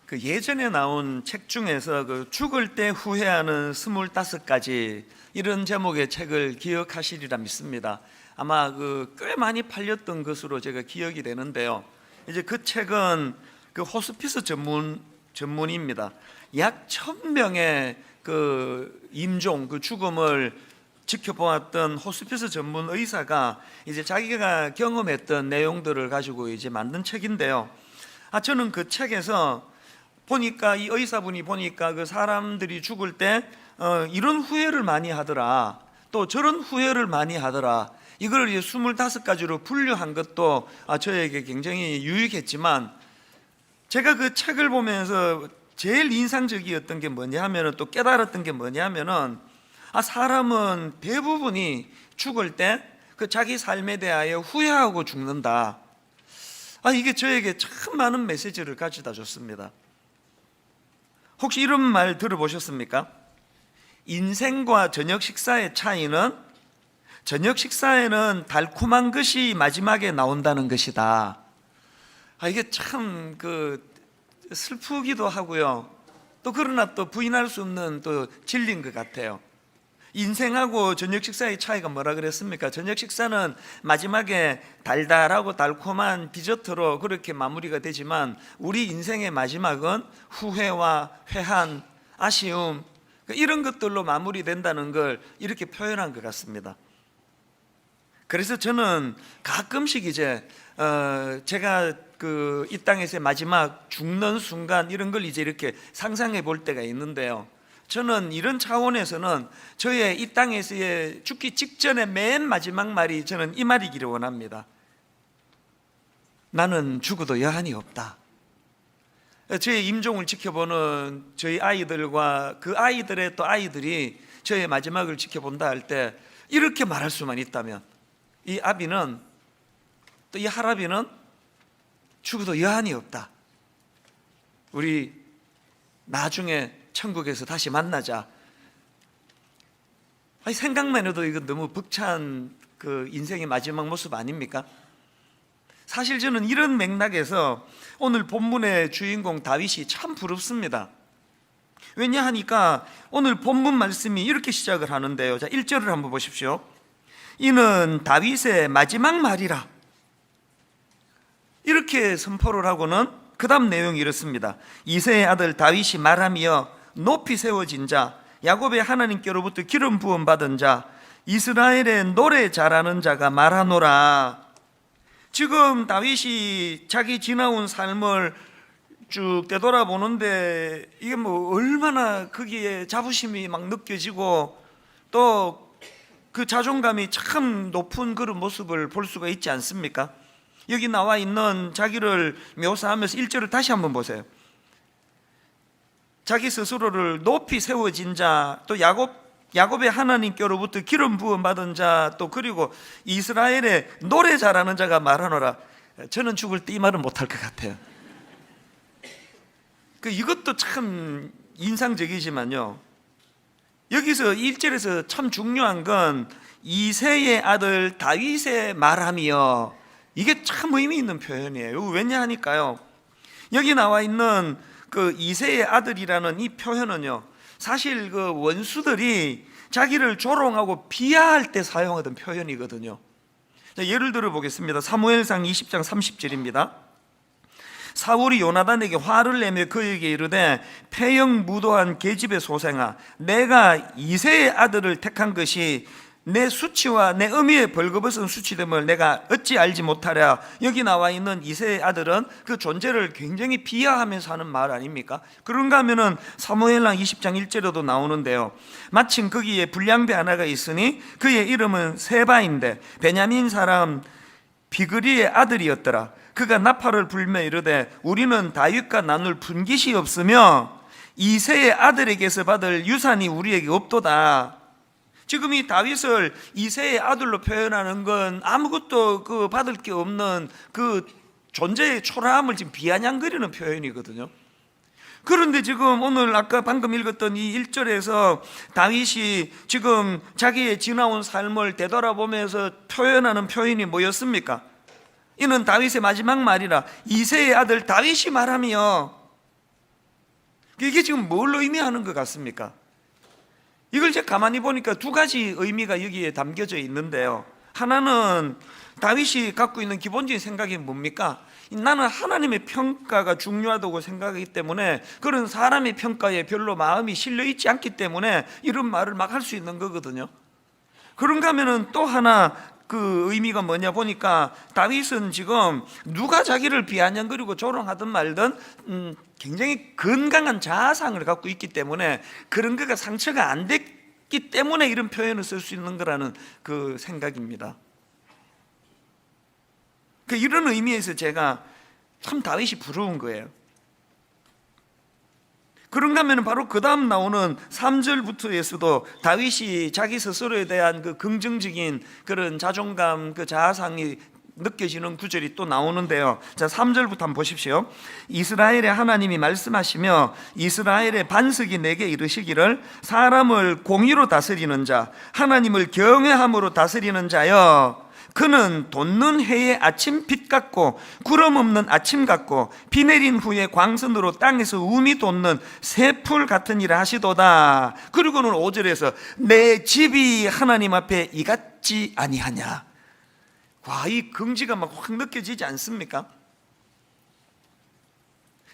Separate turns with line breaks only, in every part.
그 예전에 나온 책 중에서 그 죽을 때 후회하는 25가지 이런 제목의 책을 기억하시리라 믿습니다. 아마 꽤 많이 팔렸던 것으로 제가 기억이 되는데요. 이제 그 책은 그 호스피스 전문입니다. 약 1000명의 그 임종, 그 죽음을 지켜보았던 호스피스 전문 의사가 이제 자기가 경험했던 내용들을 가지고 이제 만든 책인데요. 저는 그 책에서 보니까 이 의사분이 보니까 그 사람들이 죽을 때 이런 후회를 많이 하더라, 또 저런 후회를 많이 하더라, 이걸 이제 25가지로 분류한 것도 저에게 굉장히 유익했지만, 제가 그 책을 보면서 제일 인상적이었던 게 뭐냐 하면은, 또 깨달았던 게 뭐냐 하면은, 사람은 대부분이 죽을 때 그 자기 삶에 대하여 후회하고 죽는다. 이게 저에게 참 많은 메시지를 가져다 줬습니다. 혹시 이런 말 들어보셨습니까? 인생과 저녁 식사의 차이는 저녁 식사에는 달콤한 것이 마지막에 나온다는 것이다. 이게 참 슬프기도 하고요, 또 그러나 또 부인할 수 없는 또 진리인 것 같아요. 인생하고 저녁 식사의 차이가 뭐라 그랬습니까? 저녁 식사는 마지막에 달달하고 달콤한 디저트로 그렇게 마무리가 되지만, 우리 인생의 마지막은 후회와 회한, 아쉬움, 이런 것들로 마무리된다는 걸 이렇게 표현한 것 같습니다. 그래서 저는 가끔씩 이제 제가 이 땅에서의 마지막 죽는 순간, 이런 걸 이제 이렇게 상상해 볼 때가 있는데요. 저는 이런 차원에서는 저의 이 땅에서의 죽기 직전의 맨 마지막 말이, 저는 이 말이기를 원합니다. 나는 죽어도 여한이 없다. 저의 임종을 지켜보는 저희 아이들과 그 아이들의 또 아이들이 저의 마지막을 지켜본다 할 때 이렇게 말할 수만 있다면, 이 아비는, 또 이 할아비는 죽어도 여한이 없다. 우리 나중에 천국에서 다시 만나자. 생각만 해도 이거 너무 벅찬 인생의 마지막 모습 아닙니까? 사실 저는 이런 맥락에서 오늘 본문의 주인공 다윗이 참 부럽습니다. 왜냐 하니까 오늘 본문 말씀이 이렇게 시작을 하는데요. 자, 1절을 한번 보십시오. 이는 다윗의 마지막 말이라, 이렇게 선포를 하고는 그 다음 내용이 이렇습니다. 이새의 아들 다윗이 말하며 높이 세워진 자, 야곱의 하나님께로부터 기름 부음 받은 자, 이스라엘의 노래 잘하는 자가 말하노라. 지금 다윗이 자기 지나온 삶을 쭉 되돌아보는데, 이게 얼마나 거기에 자부심이 막 느껴지고, 또 그 자존감이 참 높은 그런 모습을 볼 수가 있지 않습니까? 여기 나와 있는 자기를 묘사하면서 1절을 다시 한번 보세요. 자기 스스로를 높이 세워진 자, 또 야곱의 하나님께로부터 기름 부음 받은 자, 또 그리고 이스라엘의 노래 잘하는 자가 말하노라. 저는 죽을 때 이 말은 못할 것 같아요. 이것도 참 인상적이지만요, 여기서 1절에서 참 중요한 건 이새의 아들 다윗의 말하며, 이게 참 의미 있는 표현이에요. 왜냐 하니까요, 여기 나와 있는 이새의 아들이라는 이 표현은요, 사실 원수들이 자기를 조롱하고 비하할 때 사용하던 표현이거든요. 예를 들어 보겠습니다. 사무엘상 20장 30절입니다. 사울이 요나단에게 화를 내며 그에게 이르되, 폐영무도한 계집의 소생아, 내가 이새의 아들을 택한 것이 내 수치와 내 의미의 벌거벗은 수치됨을 내가 어찌 알지 못하랴. 여기 나와 있는 이새의 아들은 그 존재를 굉장히 비하하면서 하는 말 아닙니까? 그런가 하면은 사무엘상 20장 1절에도 나오는데요, 마침 거기에 불량배 하나가 있으니 그의 이름은 세바인데 베냐민 사람 비그리의 아들이었더라. 그가 나팔을 불며 이르되, 우리는 다윗과 나눌 분깃이 없으며 이새의 아들에게서 받을 유산이 우리에게 없도다. 지금 이 다윗을 이새의 아들로 표현하는 건 아무것도 받을 게 없는 그 존재의 초라함을 지금 비아냥거리는 표현이거든요. 그런데 지금 오늘 아까 방금 읽었던 이 1절에서 다윗이 지금 자기의 지나온 삶을 되돌아보면서 표현하는 표현이 뭐였습니까? 이는 다윗의 마지막 말이라, 이새의 아들 다윗이 말하며, 이게 지금 뭘 의미하는 것 같습니까? 이걸 제가 가만히 보니까 두 가지 의미가 여기에 담겨져 있는데요. 하나는 다윗이 갖고 있는 기본적인 생각이 뭡니까? 나는 하나님의 평가가 중요하다고 생각하기 때문에 그런 사람의 평가에 별로 마음이 실려 있지 않기 때문에 이런 말을 막 할 수 있는 거거든요. 그런가 하면은 또 하나 그 의미가 뭐냐 보니까 다윗은 지금 누가 자기를 비아냥거리고 조롱하든 말든 굉장히 건강한 자아상을 갖고 있기 때문에 그런 거가 상처가 안 됐기 때문에 이런 표현을 쓸 수 있는 거라는 그 생각입니다. 이런 의미에서 제가 참 다윗이 부러운 거예요. 그런가 하면 바로 그 다음 나오는 3절부터에서도 다윗이 자기 스스로에 대한 그 긍정적인 그런 자존감, 그 자아상이 느껴지는 구절이 또 나오는데요. 자, 3절부터 한번 보십시오. 이스라엘의 하나님이 말씀하시며 이스라엘의 반석이 내게 이르시기를 사람을 공의로 다스리는 자, 하나님을 경외함으로 다스리는 자여, 그는 돋는 해의 아침빛 같고 구름 없는 아침 같고 비 내린 후에 광선으로 땅에서 움이 돋는 새풀 같은 일을 하시도다. 그리고는 5절에서 내 집이 하나님 앞에 이같지 아니하냐. 와, 이 긍지가 막 확 느껴지지 않습니까?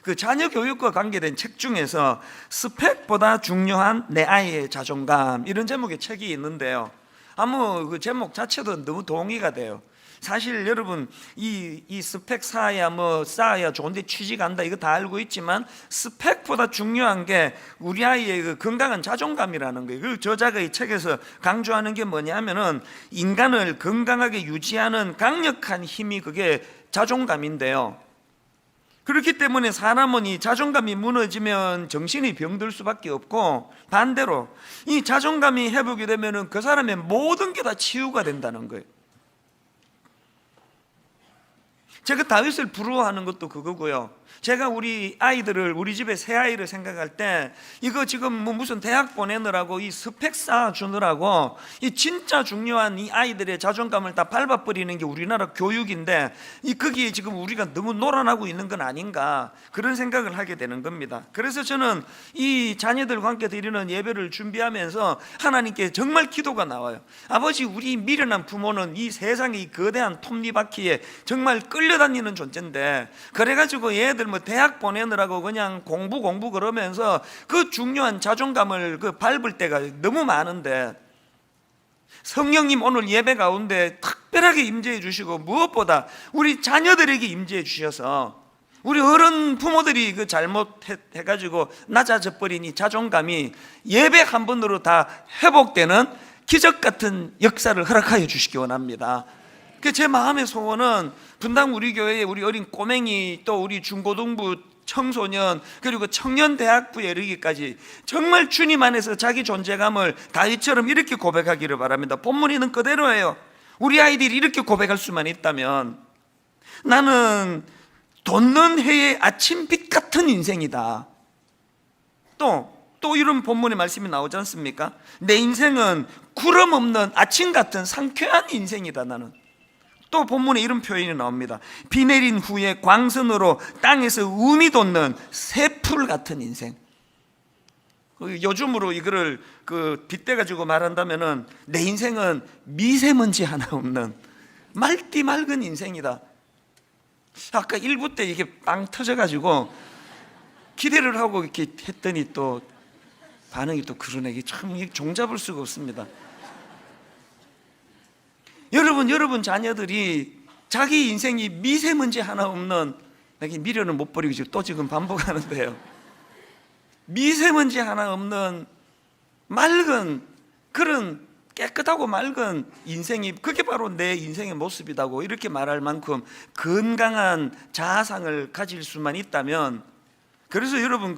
그 자녀 교육과 관계된 책 중에서 스펙보다 중요한 내 아이의 자존감, 이런 제목의 책이 있는데요. 아무 그 제목 자체도 너무 동의가 돼요. 사실 여러분 이 스펙 쌓아야 쌓아야 좋은데 취직 안다 이거 다 알고 있지만 스펙보다 중요한 게 우리 아이의 그 건강한 자존감이라는 거예요. 그 저자가 이 책에서 강조하는 게 뭐냐면은 인간을 건강하게 유지하는 강력한 힘이 그게 자존감인데요. 그렇기 때문에 사람은 이 자존감이 무너지면 정신이 병들 수밖에 없고, 반대로 이 자존감이 회복이 되면 그 사람의 모든 게 다 치유가 된다는 거예요. 제가 다윗을 부러워하는 것도 그거고요. 제가 우리 아이들을, 우리 집에 새 아이를 생각할 때 이거 지금 무슨 대학 보내느라고 이 스펙 쌓아주느라고 이 진짜 중요한 이 아이들의 자존감을 다 밟아버리는 게 우리나라 교육인데 거기에 지금 우리가 너무 놀아나고 있는 건 아닌가, 그런 생각을 하게 되는 겁니다. 그래서 저는 이 자녀들과 함께 드리는 예배를 준비하면서 하나님께 정말 기도가 나와요. 아버지, 우리 미련한 부모는 이 세상의 이 거대한 톱니바퀴에 정말 끌려다니는 존재인데, 그래가지고 얘들 대학 보내느라고 그냥 공부 그러면서 그 중요한 자존감을 밟을 때가 너무 많은데, 성령님 오늘 예배 가운데 특별하게 임재해 주시고 무엇보다 우리 자녀들에게 임재해 주셔서 우리 어른 부모들이 그 잘못해가지고 낮아져 버린 이 자존감이 예배 한 번으로 다 회복되는 기적 같은 역사를 허락하여 주시기 원합니다. 제 마음의 소원은 분당 우리 교회에 우리 어린 꼬맹이, 또 우리 중고등부 청소년, 그리고 청년대학부에 이르기까지 정말 주님 안에서 자기 존재감을 다윗처럼 이렇게 고백하기를 바랍니다. 본문 있는 그대로예요. 우리 아이들이 이렇게 고백할 수만 있다면 나는 돋는 해의 아침빛 같은 인생이다. 또 이런 본문의 말씀이 나오지 않습니까? 내 인생은 구름 없는 아침 같은 상쾌한 인생이다. 나는 또 본문에 이런 표현이 나옵니다. 비 내린 후에 광선으로 땅에서 움이 돋는 새풀 같은 인생. 요즘으로 이거를 빗대 가지고 말한다면은 내 인생은 미세먼지 하나 없는 맑디 맑은 인생이다. 아까 1부 때 이게 빵 터져 가지고 기대를 하고 이렇게 했더니 또 반응이 또 그러네. 이게 참 종잡을 수가 없습니다. 여러분 자녀들이 자기 인생이 미세먼지 하나 없는, 미련을 못 버리고 지금 반복하는데요, 미세먼지 하나 없는 맑은, 그런 깨끗하고 맑은 인생이, 그게 바로 내 인생의 모습이라고 이렇게 말할 만큼 건강한 자아상을 가질 수만 있다면, 그래서 여러분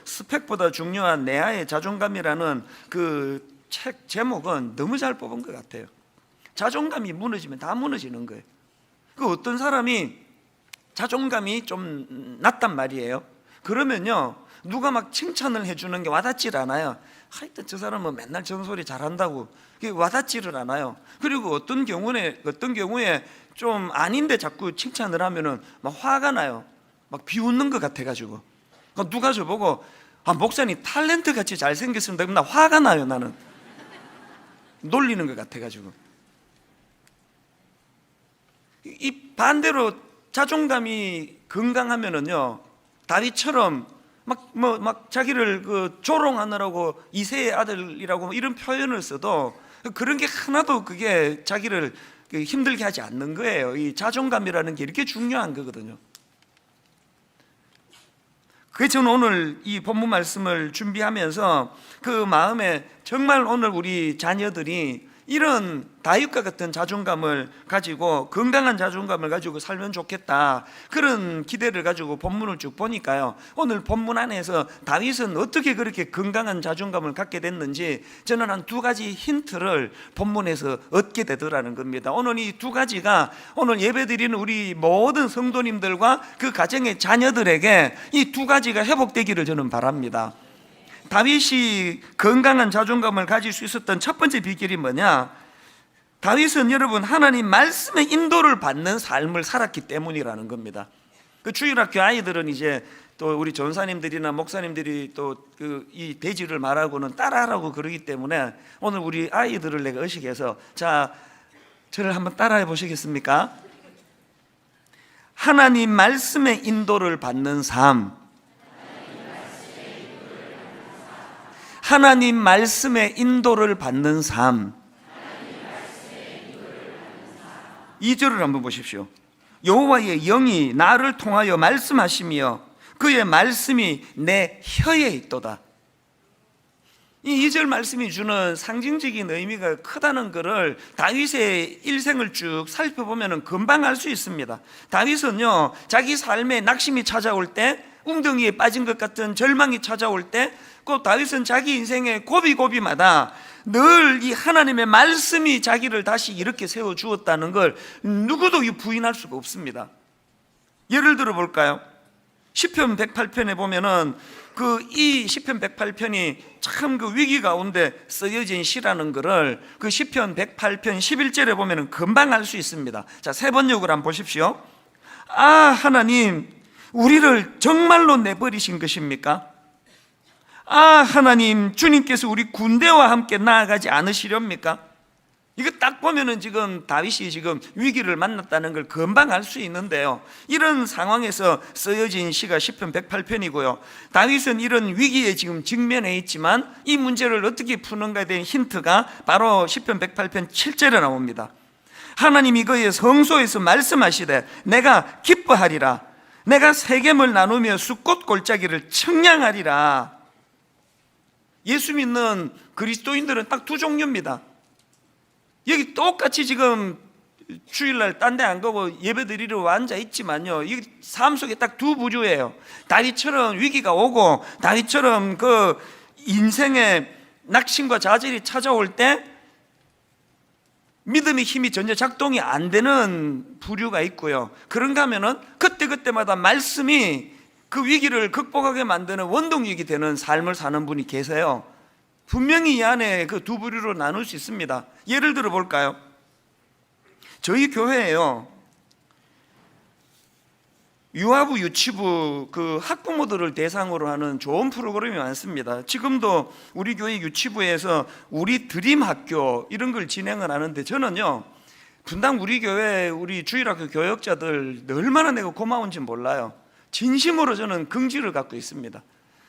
스펙보다 중요한 내 아의 자존감이라는 그 책 제목은 너무 잘 뽑은 것 같아요. 자존감이 무너지면 다 무너지는 거예요. 어떤 사람이 자존감이 좀 낮단 말이에요. 그러면요, 누가 막 칭찬을 해주는 게 와닿질 않아요. 하여튼 저 사람은 맨날 정소리 잘한다고, 그게 와닿지를 않아요. 그리고 어떤 경우에 좀 아닌데 자꾸 칭찬을 하면은 막 화가 나요. 막 비웃는 것 같아가지고. 누가 저보고 목사님 탤런트 같이 잘생겼습니다. 그럼 나 화가 나요. 나는 놀리는 것 같아가지고. 이 반대로 자존감이 건강하면은요, 다윗처럼 막 자기를 조롱하느라고 이새의 아들이라고 이런 표현을 써도 그런 게 하나도 그게 자기를 힘들게 하지 않는 거예요. 이 자존감이라는 게 이렇게 중요한 거거든요. 그래서 저는 오늘 이 본문 말씀을 준비하면서 그 마음에 정말 오늘 우리 자녀들이 이런 다윗과 같은 자존감을 가지고 건강한 자존감을 가지고 살면 좋겠다, 그런 기대를 가지고 본문을 쭉 보니까요, 오늘 본문 안에서 다윗은 어떻게 그렇게 건강한 자존감을 갖게 됐는지 저는 한 두 가지 힌트를 본문에서 얻게 되더라는 겁니다. 오늘 이 두 가지가 오늘 예배드리는 우리 모든 성도님들과 그 가정의 자녀들에게 이 두 가지가 회복되기를 저는 바랍니다. 다윗이 건강한 자존감을 가질 수 있었던 첫 번째 비결이 뭐냐? 다윗은 여러분 하나님 말씀의 인도를 받는 삶을 살았기 때문이라는 겁니다. 그 주일학교 아이들은 이제 또 우리 전사님들이나 목사님들이 또 이 대지를 말하고는 따라하라고 그러기 때문에 오늘 우리 아이들을 내가 의식해서, 자, 저를 한번 따라해 보시겠습니까? 하나님 말씀의 인도를 받는 삶. 하나님 말씀의 인도를 받는 삶. 2절을 한번 보십시오. 여호와의 영이 나를 통하여 말씀하시며 그의 말씀이 내 혀에 있도다. 이 2절 말씀이 주는 상징적인 의미가 크다는 것을 다윗의 일생을 쭉 살펴보면 금방 알 수 있습니다. 다윗은요, 자기 삶에 낙심이 찾아올 때, 웅덩이에 빠진 것 같은 절망이 찾아올 때, 그 다윗은 자기 인생의 고비고비마다 늘 이 하나님의 말씀이 자기를 다시 이렇게 세워 주었다는 걸 누구도 부인할 수가 없습니다. 예를 들어 볼까요? 시편 108편에 보면은 이 시편 108편이 참 그 위기 가운데 쓰여진 시라는 것을 그 시편 108편 11절에 보면은 금방 알 수 있습니다. 자, 세 번역을 한번 보십시오. 아, 하나님, 우리를 정말로 내버리신 것입니까? 아, 하나님, 주님께서 우리 군대와 함께 나아가지 않으시렵니까? 이거 딱 보면은 지금 다윗이 지금 위기를 만났다는 걸 금방 알 수 있는데요, 이런 상황에서 쓰여진 시가 시편 108편이고요 다윗은 이런 위기에 지금 직면해 있지만 이 문제를 어떻게 푸는가에 대한 힌트가 바로 시편 108편 7절에 나옵니다. 하나님이 그의 성소에서 말씀하시되 내가 기뻐하리라, 내가 세겜을 나누며 숫꽃 골짜기를 청량하리라. 예수 믿는 그리스도인들은 딱 두 종류입니다. 여기 똑같이 지금 주일날 딴 데 안 가고 예배드리러 앉아 있지만요, 이 삶 속에 딱 두 부류예요. 다윗처럼 위기가 오고 다윗처럼 그 인생의 낙심과 좌절이 찾아올 때 믿음의 힘이 전혀 작동이 안 되는 부류가 있고요, 그런가 하면은 그때그때마다 말씀이 그 위기를 극복하게 만드는 원동력이 되는 삶을 사는 분이 계세요. 분명히 이 안에 그 두 부류로 나눌 수 있습니다. 예를 들어 볼까요? 저희 교회에요, 유아부 유치부 그 학부모들을 대상으로 하는 좋은 프로그램이 많습니다. 지금도 우리 교회 유치부에서 우리 드림 학교 이런 걸 진행을 하는데, 저는요, 분당 우리 교회 우리 주일학교 교역자들 얼마나 내가 고마운지 몰라요. 진심으로 저는 긍지를 갖고 있습니다.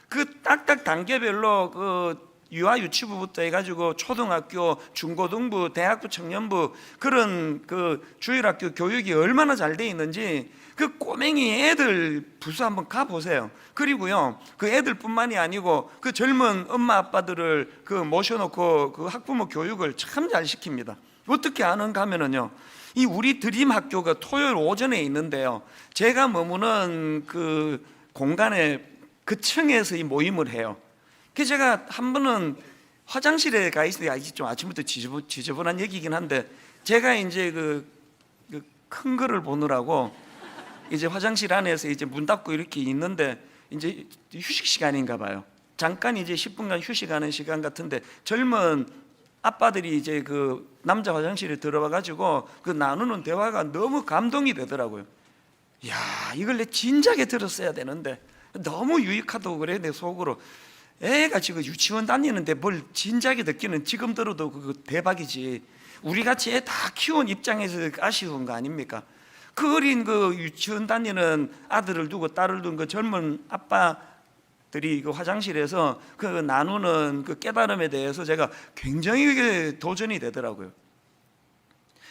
그 딱딱 단계별로 그 유아 유치부부터 해가지고 초등학교, 중고등부, 대학부, 청년부 그런 그 주일학교 교육이 얼마나 잘 돼 있는지 그 꼬맹이 애들 부서 한번 가보세요. 그리고요, 그 애들뿐만이 아니고 그 젊은 엄마 아빠들을 그 모셔놓고 그 학부모 교육을 참 잘 시킵니다. 어떻게 아는가 하면은요, 이 우리 드림 학교가 토요일 오전에 있는데요, 제가 머무는 그 공간에 그 층에서 이 모임을 해요. 그래서 제가 한 번은 화장실에 가 있을 때, 좀 아침부터 지저분한 얘기긴 한데, 제가 이제 그 큰 거를 보느라고 이제 화장실 안에서 이제 문 닫고 이렇게 있는데, 이제 휴식 시간인가 봐요. 잠깐 이제 10분간 휴식하는 시간 같은데, 젊은 아빠들이 이제 그 남자 화장실에 들어와 가지고 그 나누는 대화가 너무 감동이 되더라고요. 야, 이걸 내 진작에 들었어야 되는데 너무 유익하다고 그래, 내 속으로. 애가 지금 유치원 다니는데 뭘 진작에 듣기는 지금 들어도 그거 대박이지. 우리 같이 애 다 키운 입장에서 아쉬운 거 아닙니까? 그 어린 그 유치원 다니는 아들을 두고 딸을 둔 그 젊은 아빠들이 그 화장실에서 그 나누는 그 깨달음에 대해서 제가 굉장히 도전이 되더라고요.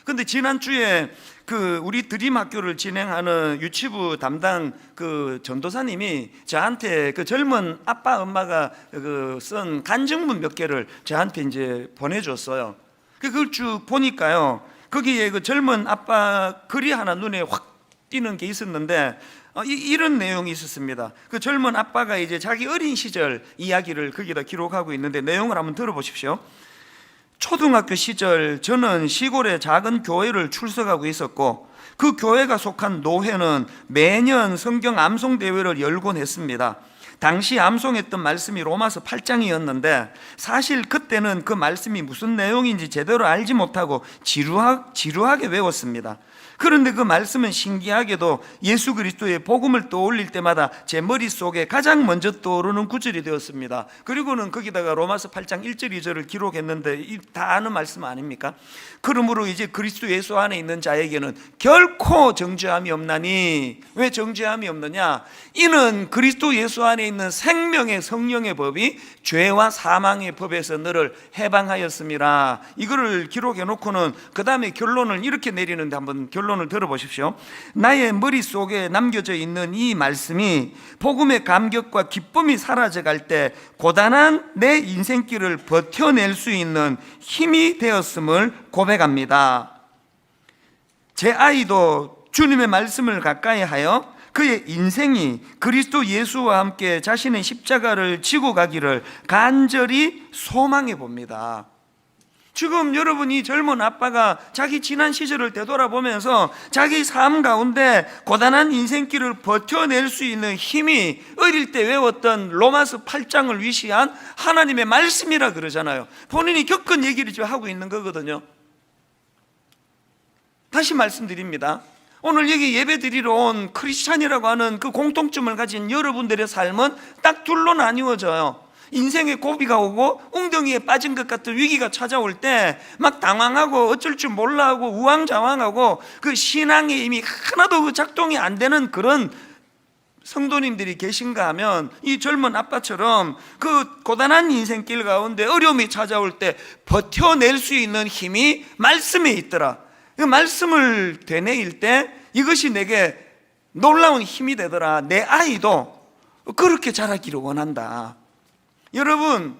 근데 지난주에 그 우리 드림 학교를 진행하는 유치부 담당 그 전도사님이 저한테 그 젊은 아빠 엄마가 그 쓴 간증문 몇 개를 저한테 이제 보내줬어요. 그걸 쭉 보니까요, 거기에 그 젊은 아빠 글이 하나 눈에 확 띄는 게 있었는데 이런 내용이 있었습니다. 그 젊은 아빠가 이제 자기 어린 시절 이야기를 거기다 기록하고 있는데 내용을 한번 들어보십시오. 초등학교 시절 저는 시골의 작은 교회를 출석하고 있었고 그 교회가 속한 노회는 매년 성경 암송 대회를 열곤 했습니다. 당시 암송했던 말씀이 로마서 8장이었는데 사실 그때는 그 말씀이 무슨 내용인지 제대로 알지 못하고 지루하게 외웠습니다. 그런데 그 말씀은 신기하게도 예수 그리스도의 복음을 떠올릴 때마다 제 머릿속에 가장 먼저 떠오르는 구절이 되었습니다. 그리고는 거기다가 로마서 8장 1절 2절을 기록했는데 다 아는 말씀 아닙니까? 그러므로 이제 그리스도 예수 안에 있는 자에게는 결코 정죄함이 없나니. 왜 정죄함이 없느냐? 이는 그리스도 예수 안에 있는 생명의 성령의 법이 죄와 사망의 법에서 너를 해방하였음이라. 이거를 기록해 놓고는 그 다음에 결론을 이렇게 내리는데 한번 결론을 들어보십시오. 나의 머릿속에 남겨져 있는 이 말씀이 복음의 감격과 기쁨이 사라져갈 때 고단한 내 인생길을 버텨낼 수 있는 힘이 되었음을 고백합니다. 제 아이도 주님의 말씀을 가까이 하여 그의 인생이 그리스도 예수와 함께 자신의 십자가를 지고 가기를 간절히 소망해 봅니다. 지금 여러분이 젊은 아빠가 자기 지난 시절을 되돌아보면서 자기 삶 가운데 고단한 인생길을 버텨낼 수 있는 힘이 어릴 때 외웠던 로마서 8장을 위시한 하나님의 말씀이라 그러잖아요. 본인이 겪은 얘기를 지금 하고 있는 거거든요. 다시 말씀드립니다. 오늘 여기 예배 드리러 온 크리스찬이라고 하는 그 공통점을 가진 여러분들의 삶은 딱 둘로 나뉘어져요. 인생에 고비가 오고 웅덩이에 빠진 것 같은 위기가 찾아올 때 막 당황하고 어쩔 줄 몰라 하고 우왕좌왕하고 그 신앙의 힘이 하나도 그 작동이 안 되는 그런 성도님들이 계신가 하면 이 젊은 아빠처럼 그 고단한 인생길 가운데 어려움이 찾아올 때 버텨낼 수 있는 힘이 말씀에 있더라. 그 말씀을 되뇌일 때 이것이 내게 놀라운 힘이 되더라. 내 아이도 그렇게 자라기를 원한다. 여러분,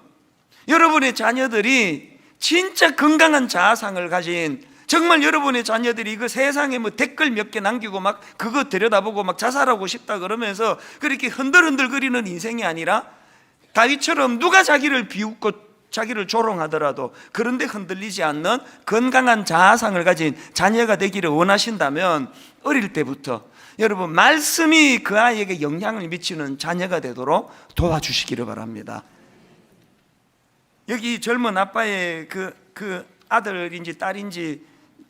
여러분의 자녀들이 진짜 건강한 자아상을 가진, 정말 여러분의 자녀들이 그 세상에 뭐 댓글 몇 개 남기고 막 그거 들여다보고 막 자살하고 싶다 그러면서 그렇게 흔들흔들거리는 인생이 아니라 다윗처럼 누가 자기를 비웃고 자기를 조롱하더라도 그런데 흔들리지 않는 건강한 자아상을 가진 자녀가 되기를 원하신다면 어릴 때부터 여러분 말씀이 그 아이에게 영향을 미치는 자녀가 되도록 도와주시기를 바랍니다. 여기 젊은 아빠의 그 아들인지 딸인지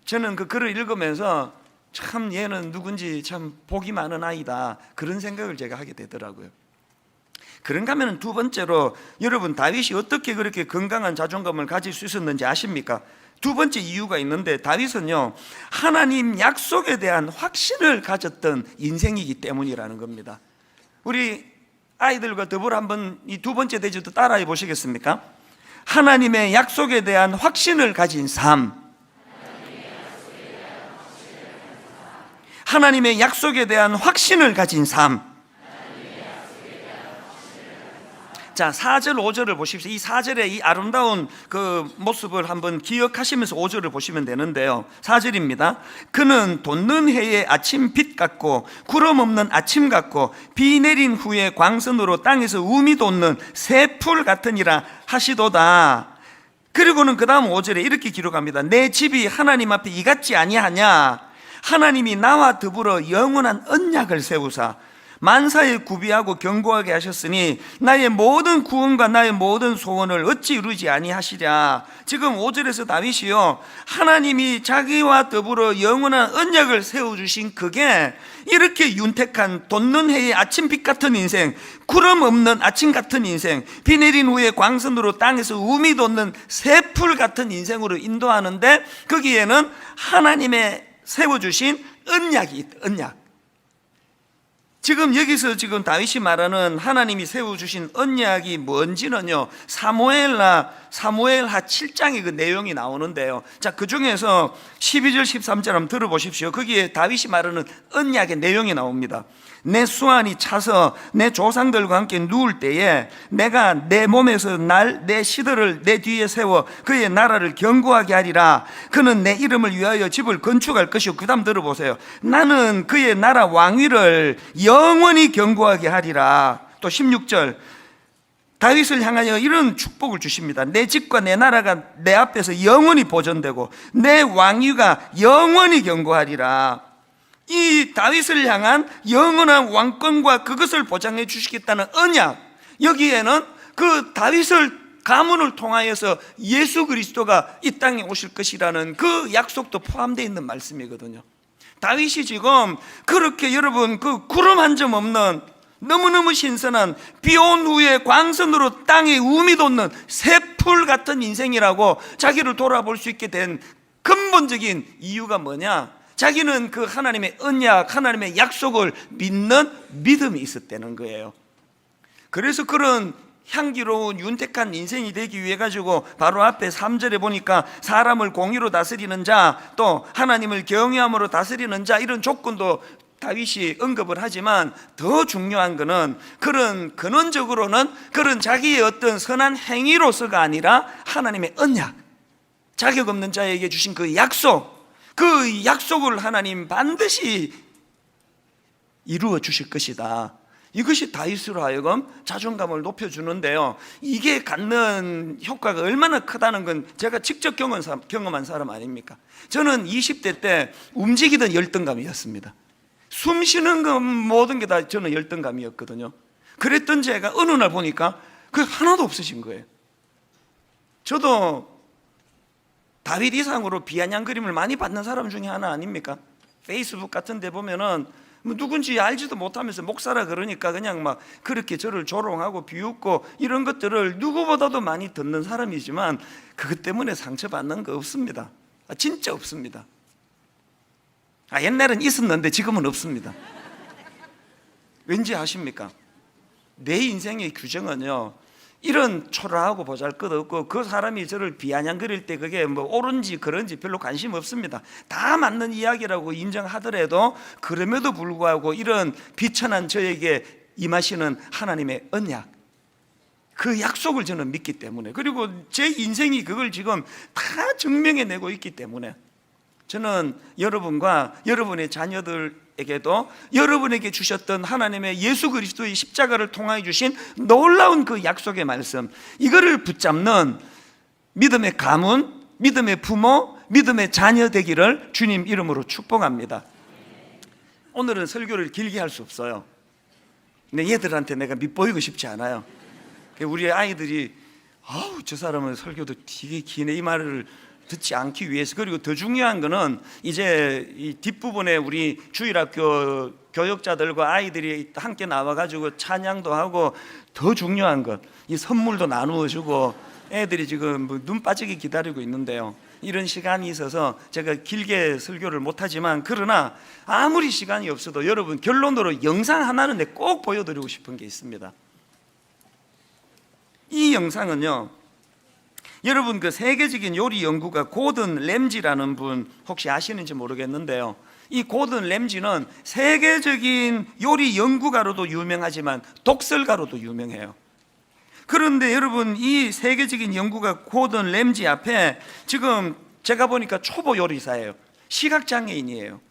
저는 그 글을 읽으면서 참 얘는 누군지 참 복이 많은 아이다 그런 생각을 제가 하게 되더라고요. 그런가 하면 두 번째로 여러분 다윗이 어떻게 그렇게 건강한 자존감을 가질 수 있었는지 아십니까? 두 번째 이유가 있는데 다윗은요 하나님 약속에 대한 확신을 가졌던 인생이기 때문이라는 겁니다. 우리 아이들과 더불어 한번 이 두 번째 대지도 따라해 보시겠습니까? 하나님의 약속에 대한 확신을 가진 삶. 하나님의 약속에 대한 확신을 가진 삶. 자, 4절 5절을 보십시오. 이 4절의 이 아름다운 그 모습을 한번 기억하시면서 5절을 보시면 되는데요. 4절입니다. 그는 돋는 해의 아침 빛 같고 구름 없는 아침 같고 비 내린 후에 광선으로 땅에서 우미 돋는 새 풀 같으니라 하시도다. 그리고는 그 다음 5절에 이렇게 기록합니다. 내 집이 하나님 앞에 이같지 아니하냐. 하나님이 나와 더불어 영원한 언약을 세우사 만사에 구비하고 견고하게 하셨으니 나의 모든 구원과 나의 모든 소원을 어찌 이루지 아니하시랴. 지금 5절에서 다윗이요, 하나님이 자기와 더불어 영원한 언약을 세워주신 그게 이렇게 윤택한 돋는 해의 아침빛 같은 인생, 구름 없는 아침 같은 인생, 비 내린 후에 광선으로 땅에서 우미 돋는 새풀 같은 인생으로 인도하는데, 거기에는 하나님의 세워주신 언약이 있다. 언약. 지금 여기서 지금 다윗이 말하는 하나님이 세워주신 언약이 뭔지는요, 사무엘하 7장의 그 내용이 나오는데요. 자, 그 중에서 12절 13절 한번 들어보십시오. 거기에 다윗이 말하는 언약의 내용이 나옵니다. 내 수완이 차서 내 조상들과 함께 누울 때에 내가 내 몸에서 내 시들을 내 뒤에 세워 그의 나라를 견고하게 하리라. 그는 내 이름을 위하여 집을 건축할 것이고, 그 다음 들어보세요. 나는 그의 나라 왕위를 영원히 견고하게 하리라. 또 16절, 다윗을 향하여 이런 축복을 주십니다. 내 집과 내 나라가 내 앞에서 영원히 보존되고 내 왕위가 영원히 견고하리라. 이 다윗을 향한 영원한 왕권과 그것을 보장해 주시겠다는 언약, 여기에는 그 다윗을 가문을 통하여서 예수 그리스도가 이 땅에 오실 것이라는 그 약속도 포함되어 있는 말씀이거든요. 다윗이 지금 그렇게 여러분 그 구름 한 점 없는 너무너무 신선한 비온 후에 광선으로 땅에 우미 돋는 새풀 같은 인생이라고 자기를 돌아볼 수 있게 된 근본적인 이유가 뭐냐? 자기는 그 하나님의 언약, 하나님의 약속을 믿는 믿음이 있었다는 거예요. 그래서 그런 향기로운 윤택한 인생이 되기 위해 가지고 바로 앞에 3절에 보니까 사람을 공의로 다스리는 자, 또 하나님을 경외함으로 다스리는 자, 이런 조건도 다윗이 언급을 하지만 더 중요한 것은 그런 근원적으로는 그런 자기의 어떤 선한 행위로서가 아니라 하나님의 언약, 자격 없는 자에게 주신 그 약속, 그 약속을 하나님 반드시 이루어 주실 것이다. 이것이 다윗으로 하여금 자존감을 높여주는데요, 이게 갖는 효과가 얼마나 크다는 건 제가 직접 경험한 사람 아닙니까? 저는 20대 때 움직이던 열등감이었습니다. 숨 쉬는 것 모든 게 다 저는 열등감이었거든요. 그랬던 제가 어느 날 보니까 그 하나도 없어진 거예요. 저도 다윗 이상으로 비아냥거림을 많이 받는 사람 중에 하나 아닙니까? 페이스북 같은 데 보면은 뭐 누군지 알지도 못하면서 목사라 그러니까 그냥 막 그렇게 저를 조롱하고 비웃고 이런 것들을 누구보다도 많이 듣는 사람이지만 그것 때문에 상처받는 거 없습니다. 진짜 없습니다. 옛날엔 있었는데 지금은 없습니다. 왠지 아십니까? 내 인생의 규정은요, 이런 초라하고 보잘것없고 그 사람이 저를 비아냥거릴 때 그게 뭐 옳은지 그런지 별로 관심 없습니다. 다 맞는 이야기라고 인정하더라도 그럼에도 불구하고 이런 비천한 저에게 임하시는 하나님의 언약, 그 약속을 저는 믿기 때문에, 그리고 제 인생이 그걸 지금 다 증명해내고 있기 때문에 저는 여러분과 여러분의 자녀들에게도 여러분에게 주셨던 하나님의 예수 그리스도의 십자가를 통하여 주신 놀라운 그 약속의 말씀, 이거를 붙잡는 믿음의 가문, 믿음의 부모, 믿음의 자녀 되기를 주님 이름으로 축복합니다. 오늘은 설교를 길게 할 수 없어요. 근데 얘들한테 내가 밑보이고 싶지 않아요. 우리 아이들이 저 사람은 설교도 되게 기네, 이 말을 듣지 않기 위해서. 그리고 더 중요한 거는 이제 이 뒷부분에 우리 주일학교 교역자들과 아이들이 함께 나와가지고 찬양도 하고, 더 중요한 것, 이 선물도 나누어 주고 애들이 지금 뭐 눈 빠지게 기다리고 있는데요, 이런 시간이 있어서 제가 길게 설교를 못하지만, 그러나 아무리 시간이 없어도 여러분 결론으로 영상 하나는 내가 꼭 보여드리고 싶은 게 있습니다. 이 영상은요, 여러분 그 세계적인 요리 연구가 고든 램지라는 분 혹시 아시는지 모르겠는데요, 이 고든 램지는 세계적인 요리 연구가로도 유명하지만 독설가로도 유명해요. 그런데 여러분 이 세계적인 연구가 고든 램지 앞에 지금 제가 보니까 초보 요리사예요. 시각장애인이에요.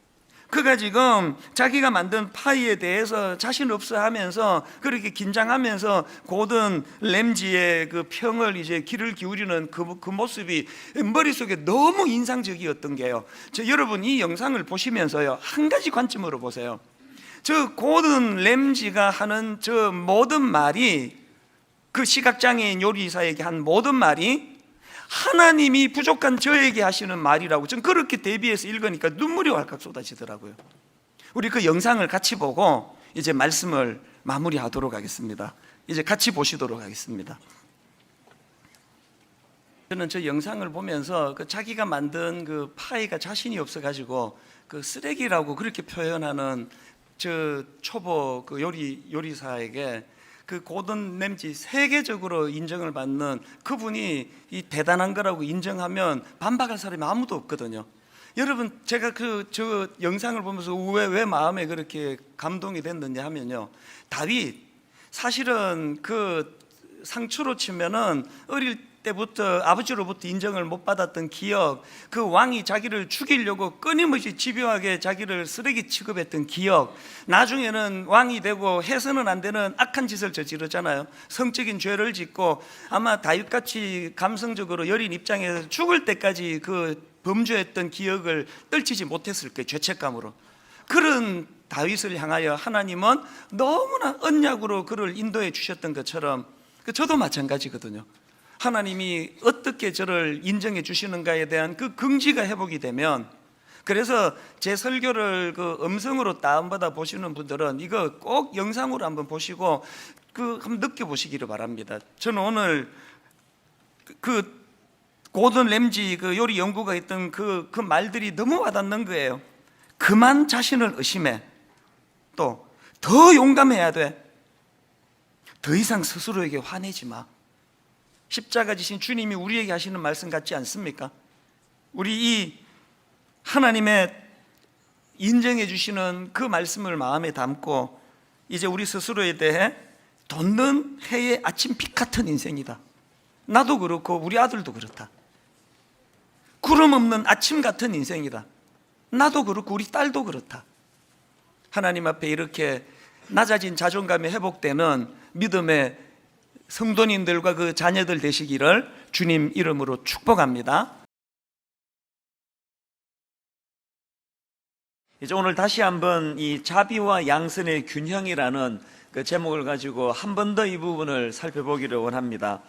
그가 지금 자기가 만든 파이에 대해서 자신 없어 하면서 그렇게 긴장하면서 고든 램지의 그 평을 이제 귀를 기울이는 그 모습이 머릿속에 너무 인상적이었던 게요, 여러분 이 영상을 보시면서요, 한 가지 관점으로 보세요. 저 고든 램지가 하는 저 모든 말이, 그 시각장애인 요리사에게 한 모든 말이 하나님이 부족한 저에게 하시는 말이라고, 전 그렇게 대비해서 읽으니까 눈물이 왈칵 쏟아지더라고요. 우리 그 영상을 같이 보고 이제 말씀을 마무리하도록 하겠습니다. 이제 같이 보시도록 하겠습니다. 저는 저 영상을 보면서 그 자기가 만든 그 파이가 자신이 없어가지고 그 쓰레기라고 그렇게 표현하는 저 초보 그 요리사에게 그 고든 램지 세계적으로 인정을 받는 그분이 이 대단한 거라고 인정하면 반박할 사람이 아무도 없거든요. 여러분, 제가 저 영상을 보면서 왜 마음에 그렇게 감동이 됐느냐 하면요, 다윗, 사실은 그 상추로 치면은 어릴 때부터 아버지로부터 인정을 못 받았던 기억, 그 왕이 자기를 죽이려고 끊임없이 집요하게 자기를 쓰레기 취급했던 기억, 나중에는 왕이 되고 해서는 안 되는 악한 짓을 저지르잖아요. 성적인 죄를 짓고 아마 다윗같이 감성적으로 여린 입장에서 죽을 때까지 그 범죄했던 기억을 떨치지 못했을 거예요, 죄책감으로. 그런 다윗을 향하여 하나님은 너무나 언약으로 그를 인도해 주셨던 것처럼 저도 마찬가지거든요. 하나님이 어떻게 저를 인정해 주시는가에 대한 그 긍지가 회복이 되면, 그래서 제 설교를 그 음성으로 다운받아 보시는 분들은 이거 꼭 영상으로 한번 보시고 한번 느껴보시기를 바랍니다. 저는 오늘 그 고든 램지 그 요리 연구가 있던 그 말들이 너무 와닿는 거예요. 그만 자신을 의심해. 또 더 용감해야 돼. 더 이상 스스로에게 화내지 마. 십자가 지신 주님이 우리에게 하시는 말씀 같지 않습니까? 우리 이 하나님의 인정해 주시는 그 말씀을 마음에 담고 이제 우리 스스로에 대해 돋는 해의 아침 빛 같은 인생이다. 나도 그렇고 우리 아들도 그렇다. 구름 없는 아침 같은 인생이다. 나도 그렇고 우리 딸도 그렇다. 하나님 앞에 이렇게 낮아진 자존감이 회복되는 믿음의 성도님들과 그 자녀들 되시기를 주님 이름으로 축복합니다. 이제 오늘 다시 한번 이 자비와 양선의 균형이라는 그 제목을 가지고 한 번 더 이 부분을 살펴보기를 원합니다.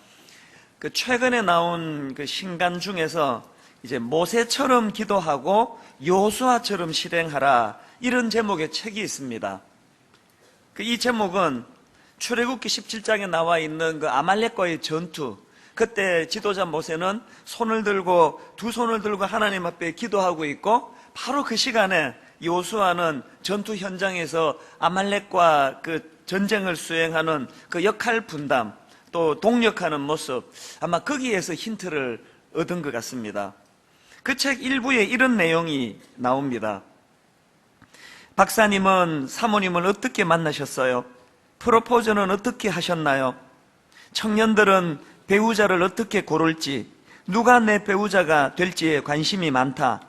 그 최근에 나온 그 신간 중에서 이제 모세처럼 기도하고 여호수아처럼 실행하라, 이런 제목의 책이 있습니다. 이 제목은 출애굽기 17장에 나와 있는 그 아말렉과의 전투, 그때 지도자 모세는 두 손을 들고 하나님 앞에 기도하고 있고, 바로 그 시간에 여호수아는 전투 현장에서 아말렉과 그 전쟁을 수행하는 그 역할 분담, 또 동력하는 모습, 아마 거기에서 힌트를 얻은 것 같습니다. 그 책 일부에 이런 내용이 나옵니다. 박사님은 사모님을 어떻게 만나셨어요? 프로포즈는 어떻게 하셨나요? 청년들은 배우자를 어떻게 고를지, 누가 내 배우자가 될지에 관심이 많다.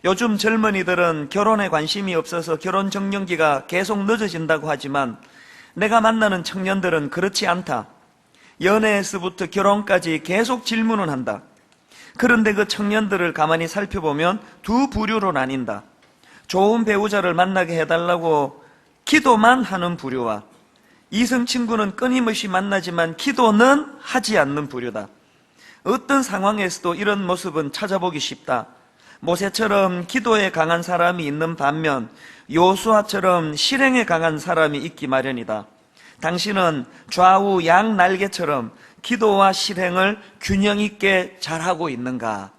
요즘 젊은이들은 결혼에 관심이 없어서 결혼 적령기가 계속 늦어진다고 하지만 내가 만나는 청년들은 그렇지 않다. 연애에서부터 결혼까지 계속 질문을 한다. 그런데 그 청년들을 가만히 살펴보면 두 부류로 나뉜다. 좋은 배우자를 만나게 해달라고 기도만 하는 부류와 이성 친구는 끊임없이 만나지만 기도는 하지 않는 부류다. 어떤 상황에서도 이런 모습은 찾아보기 쉽다. 모세처럼 기도에 강한 사람이 있는 반면 여호수아처럼 실행에 강한 사람이 있기 마련이다. 당신은 좌우 양 날개처럼 기도와 실행을 균형 있게 잘하고 있는가?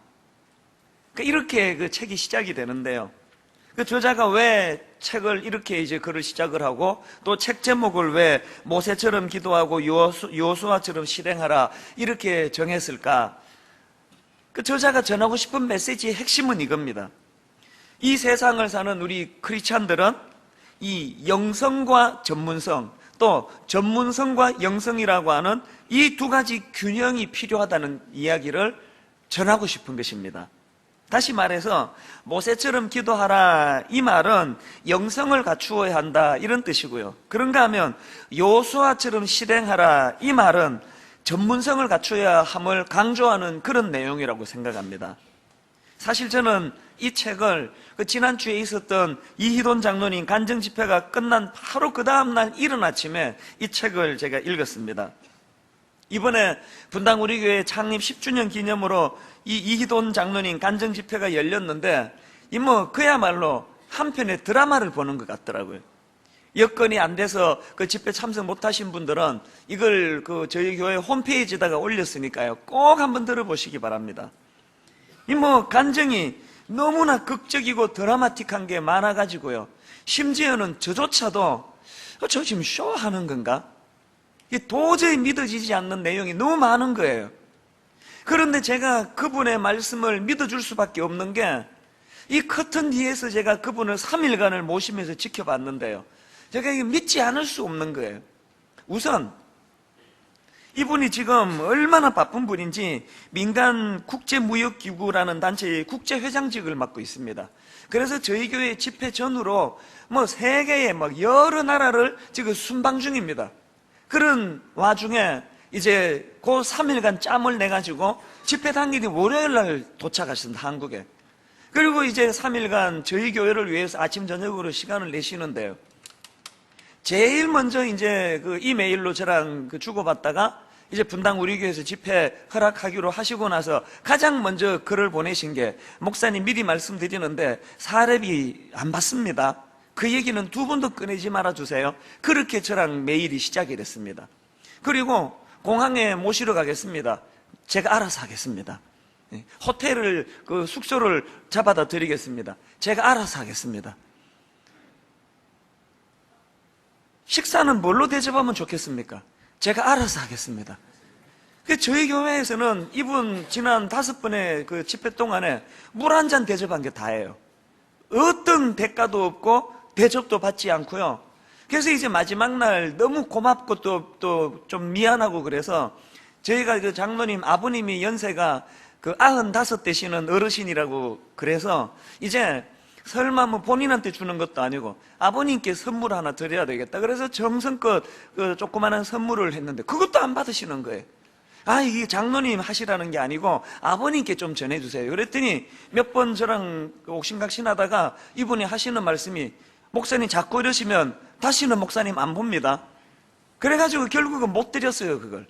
이렇게 그 책이 시작이 되는데요. 그 저자가 왜 책을 이렇게 이제 글을 시작을 하고 또 책 제목을 왜 모세처럼 기도하고 여호수아처럼 실행하라 이렇게 정했을까? 그 저자가 전하고 싶은 메시지의 핵심은 이겁니다. 이 세상을 사는 우리 크리스찬들은 이 영성과 전문성, 또 전문성과 영성이라고 하는 이 두 가지 균형이 필요하다는 이야기를 전하고 싶은 것입니다. 다시 말해서 모세처럼 기도하라, 이 말은 영성을 갖추어야 한다, 이런 뜻이고요. 그런가 하면 여호수아처럼 실행하라, 이 말은 전문성을 갖춰야 함을 강조하는 그런 내용이라고 생각합니다. 사실 저는 이 책을 지난주에 있었던 이희돈 장로님 간증 집회가 끝난 바로 그 다음날 이른 아침에 이 책을 제가 읽었습니다. 이번에 분당 우리 교회 창립 10주년 기념으로 이 이희돈 장로님 간증 집회가 열렸는데 그야말로 한편의 드라마를 보는 것 같더라고요. 여건이 안 돼서 그 집회 참석 못하신 분들은 이걸 저희 교회 홈페이지에다가 올렸으니까요, 꼭 한번 들어보시기 바랍니다. 간증이 너무나 극적이고 드라마틱한 게 많아가지고요, 심지어는 저조차도 저 지금 쇼하는 건가? 도저히 믿어지지 않는 내용이 너무 많은 거예요. 그런데 제가 그분의 말씀을 믿어줄 수밖에 없는 게, 이 커튼 뒤에서 제가 그분을 3일간을 모시면서 지켜봤는데요, 제가 이게 믿지 않을 수 없는 거예요. 우선 이분이 지금 얼마나 바쁜 분인지 민간 국제무역기구라는 단체의 국제회장직을 맡고 있습니다. 그래서 저희 교회 집회 전후로 세계의 여러 나라를 지금 순방 중입니다. 그런 와중에 이제 그 3일간 짬을 내가지고 집회 당일이 월요일날 도착하신다, 한국에. 그리고 이제 3일간 저희 교회를 위해서 아침 저녁으로 시간을 내시는데요, 제일 먼저 이제 그 이메일로 저랑 주고받다가 이제 분당 우리 교회에서 집회 허락하기로 하시고 나서 가장 먼저 글을 보내신 게, 목사님 미리 말씀드리는데 사례비 안 받습니다. 그 얘기는 두 번도 꺼내지 말아주세요. 그렇게 저랑 메일이 시작이 됐습니다. 그리고 공항에 모시러 가겠습니다. 제가 알아서 하겠습니다. 호텔을 숙소를 잡아다 드리겠습니다. 제가 알아서 하겠습니다. 식사는 뭘로 대접하면 좋겠습니까? 제가 알아서 하겠습니다. 저희 교회에서는 이분 지난 5번의 그 집회 동안에 물 한 잔 대접한 게 다예요. 어떤 대가도 없고 대접도 받지 않고요. 그래서 이제 마지막 날 너무 고맙고 또 좀 미안하고 그래서 저희가 그 장로님 아버님이 연세가 95 되시는 어르신이라고 그래서 이제 설마 본인한테 주는 것도 아니고 아버님께 선물 하나 드려야 되겠다. 그래서 정성껏 조그마한 선물을 했는데 그것도 안 받으시는 거예요. 이게 장로님 하시라는 게 아니고 아버님께 좀 전해주세요. 그랬더니 몇 번 저랑 옥신각신하다가 이분이 하시는 말씀이, 목사님 자꾸 이러시면 다시는 목사님 안 봅니다. 그래가지고 결국은 못 드렸어요, 그걸.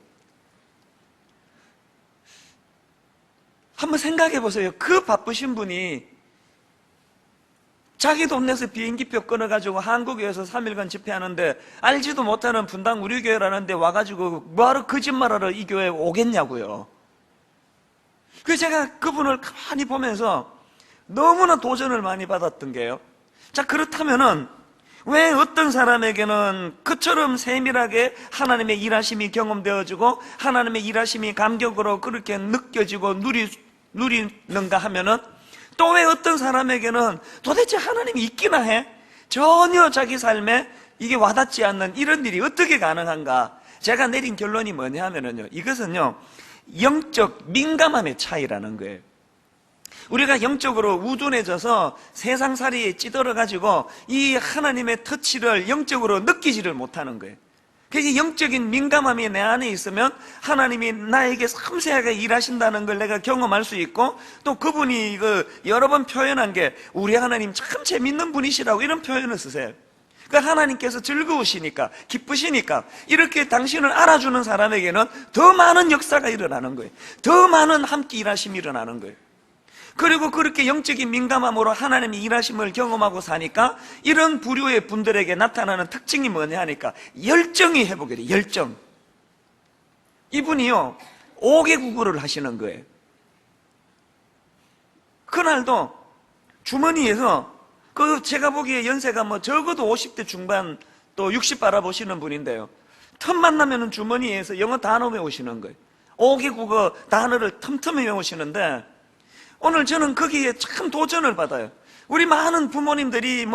한번 생각해 보세요. 그 바쁘신 분이 자기 돈 내서 비행기표 끊어가지고 한국에 와서 3일간 집회하는데 알지도 못하는 분당 우리 교회라는데 와가지고 뭐하러 거짓말하러 이 교회에 오겠냐고요. 그래서 제가 그분을 가만히 보면서 너무나 도전을 많이 받았던 게요, 자, 그렇다면은 왜 어떤 사람에게는 그처럼 세밀하게 하나님의 일하심이 경험되어지고 하나님의 일하심이 감격으로 그렇게 느껴지고 누리는가 하면은, 또 왜 어떤 사람에게는 도대체 하나님이 있기나 해? 전혀 자기 삶에 이게 와닿지 않는 이런 일이 어떻게 가능한가? 제가 내린 결론이 뭐냐 하면은요, 이것은요, 영적 민감함의 차이라는 거예요. 우리가 영적으로 우둔해져서 세상살이에 찌들어가지고 이 하나님의 터치를 영적으로 느끼지를 못하는 거예요. 그게 영적인 민감함이 내 안에 있으면 하나님이 나에게 섬세하게 일하신다는 걸 내가 경험할 수 있고, 또 그분이 여러 번 표현한 게 우리 하나님 참 재밌는 분이시라고 이런 표현을 쓰세요. 하나님께서 즐거우시니까, 기쁘시니까 이렇게 당신을 알아주는 사람에게는 더 많은 역사가 일어나는 거예요. 더 많은 함께 일하심이 일어나는 거예요. 그리고 그렇게 영적인 민감함으로 하나님의 일하심을 경험하고 사니까 이런 부류의 분들에게 나타나는 특징이 뭐냐 하니까 열정이 회복이 돼요. 열정. 이분이요 5개 국어를 하시는 거예요. 그날도 주머니에서 제가 보기에 연세가 적어도 50대 중반 또 60 바라보시는 분인데요, 틈만 나면 주머니에서 영어 단어 외우시는 거예요. 5개 국어 단어를 틈틈이 외우시는데, 오늘 저는 거기에 참 도전을 받아요. 우리 많은 부모님들이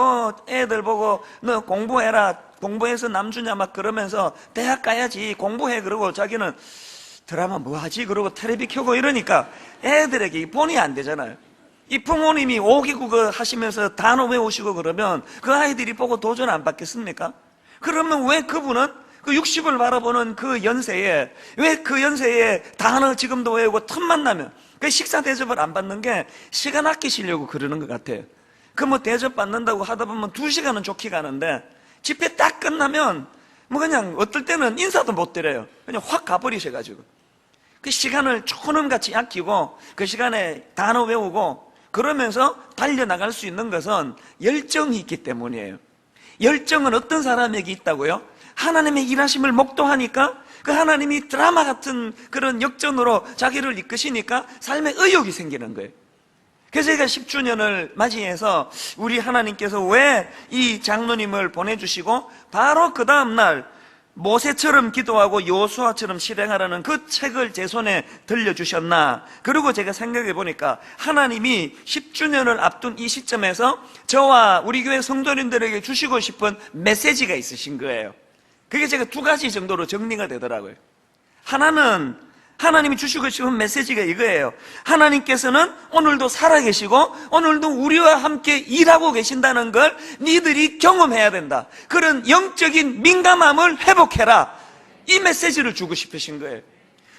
애들 보고 너 공부해라, 공부해서 남주냐 막 그러면서 대학 가야지 공부해, 그러고 자기는 드라마 뭐 하지 그러고 텔레비 켜고 이러니까 애들에게 본이 안 되잖아요. 이 부모님이 5개 국어 하시면서 단어 외우시고 그러면 그 아이들이 보고 도전 안 받겠습니까? 그러면 왜 그분은 그 60을 바라보는 그 연세에, 왜 그 연세에 단어 지금도 외우고 틈만 나면 그 식사 대접을 안 받는 게 시간 아끼시려고 그러는 것 같아요. 그 뭐 대접 받는다고 하다 보면 2시간은 좋게 가는데 집회 딱 끝나면 뭐 그냥 어떨 때는 인사도 못 드려요. 그냥 확 가버리셔가지고 그 시간을 촌음같이 아끼고 그 시간에 단어 외우고 그러면서 달려나갈 수 있는 것은 열정이 있기 때문이에요. 열정은 어떤 사람에게 있다고요? 하나님의 일하심을 목도하니까 그 하나님이 드라마 같은 그런 역전으로 자기를 이끄시니까 삶에 의욕이 생기는 거예요. 그래서 제가 10주년을 맞이해서 우리 하나님께서 왜 이 장로님을 보내주시고 바로 그 다음날 모세처럼 기도하고 여호수아처럼 실행하라는 그 책을 제 손에 들려주셨나. 그리고 제가 생각해 보니까 하나님이 10주년을 앞둔 이 시점에서 저와 우리 교회 성도님들에게 주시고 싶은 메시지가 있으신 거예요. 그게 제가 2가지 정도로 정리가 되더라고요. 하나는 하나님이 주시고 싶은 메시지가 이거예요. 하나님께서는 오늘도 살아계시고 오늘도 우리와 함께 일하고 계신다는 걸 니들이 경험해야 된다. 그런 영적인 민감함을 회복해라. 이 메시지를 주고 싶으신 거예요.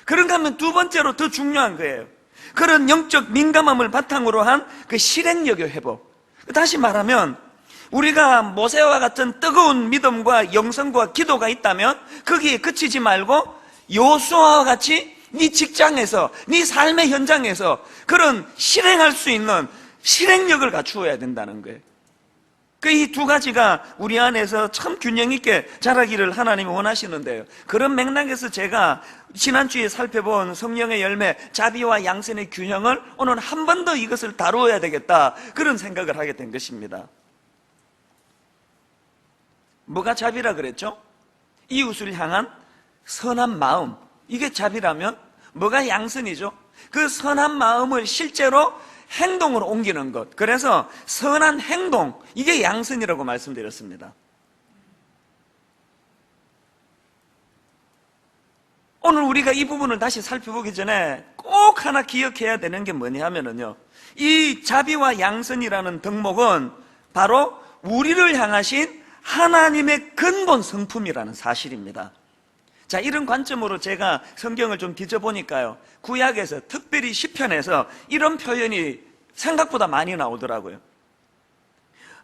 그런가 하면 2번째로 더 중요한 거예요. 그런 영적 민감함을 바탕으로 한 그 실행력의 회복. 다시 말하면 우리가 모세와 같은 뜨거운 믿음과 영성과 기도가 있다면 거기에 그치지 말고 여호수아와 같이 네 직장에서, 네 삶의 현장에서 그런 실행할 수 있는 실행력을 갖추어야 된다는 거예요. 그 이 2가지가 우리 안에서 참 균형 있게 자라기를 하나님이 원하시는데요. 그런 맥락에서 제가 지난주에 살펴본 성령의 열매, 자비와 양선의 균형을 오늘 한 번 더 이것을 다루어야 되겠다, 그런 생각을 하게 된 것입니다. 뭐가 자비라 그랬죠? 이웃을 향한 선한 마음, 이게 자비라면 뭐가 양선이죠? 그 선한 마음을 실제로 행동으로 옮기는 것. 그래서 선한 행동, 이게 양선이라고 말씀드렸습니다. 오늘 우리가 이 부분을 다시 살펴보기 전에 꼭 하나 기억해야 되는 게 뭐냐 하면은요, 이 자비와 양선이라는 덕목은 바로 우리를 향하신 하나님의 근본 성품이라는 사실입니다. 자, 이런 관점으로 제가 성경을 좀 뒤져보니까요, 구약에서 특별히 시편에서 이런 표현이 생각보다 많이 나오더라고요.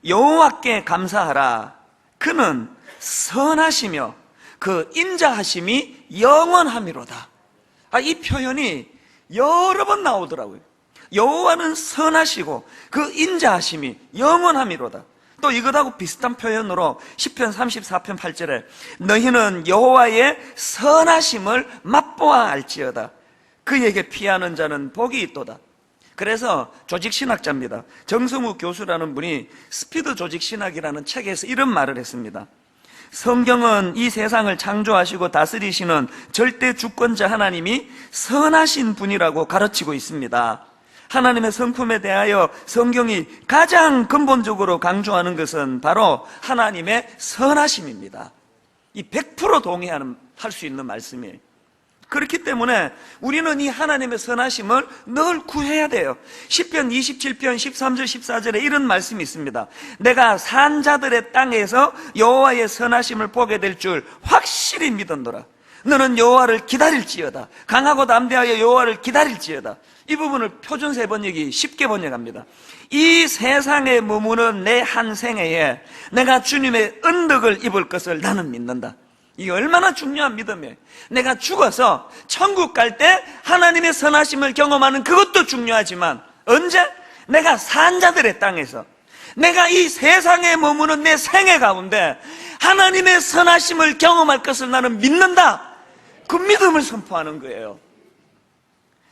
여호와께 감사하라. 그는 선하시며 그 인자하심이 영원함이로다. 이 표현이 여러 번 나오더라고요. 여호와는 선하시고 그 인자하심이 영원함이로다. 또 이것하고 비슷한 표현으로 시편 34편 8절에 너희는 여호와의 선하심을 맛보아 알지어다. 그에게 피하는 자는 복이 있도다. 그래서 조직신학자입니다. 정성우 교수라는 분이 스피드 조직신학이라는 책에서 이런 말을 했습니다. 성경은 이 세상을 창조하시고 다스리시는 절대 주권자 하나님이 선하신 분이라고 가르치고 있습니다. 하나님의 성품에 대하여 성경이 가장 근본적으로 강조하는 것은 바로 하나님의 선하심입니다. 이 100% 동의하는, 할 수 있는 말씀이에요. 그렇기 때문에 우리는 이 하나님의 선하심을 늘 구해야 돼요. 시편 27편 13절 14절에 이런 말씀이 있습니다. 내가 산 자들의 땅에서 여호와의 선하심을 보게 될 줄 확실히 믿었노라. 너는 여호와를 기다릴지어다. 강하고 담대하여 여호와를 기다릴지어다. 이 부분을 표준세 번역이 쉽게 번역합니다. 이 세상에 머무는 내 한 생애에 내가 주님의 은덕을 입을 것을 나는 믿는다. 이게 얼마나 중요한 믿음이에요. 내가 죽어서 천국 갈 때 하나님의 선하심을 경험하는 그것도 중요하지만, 언제? 내가 산 자들의 땅에서, 내가 이 세상에 머무는 내 생애 가운데 하나님의 선하심을 경험할 것을 나는 믿는다. 그 믿음을 선포하는 거예요.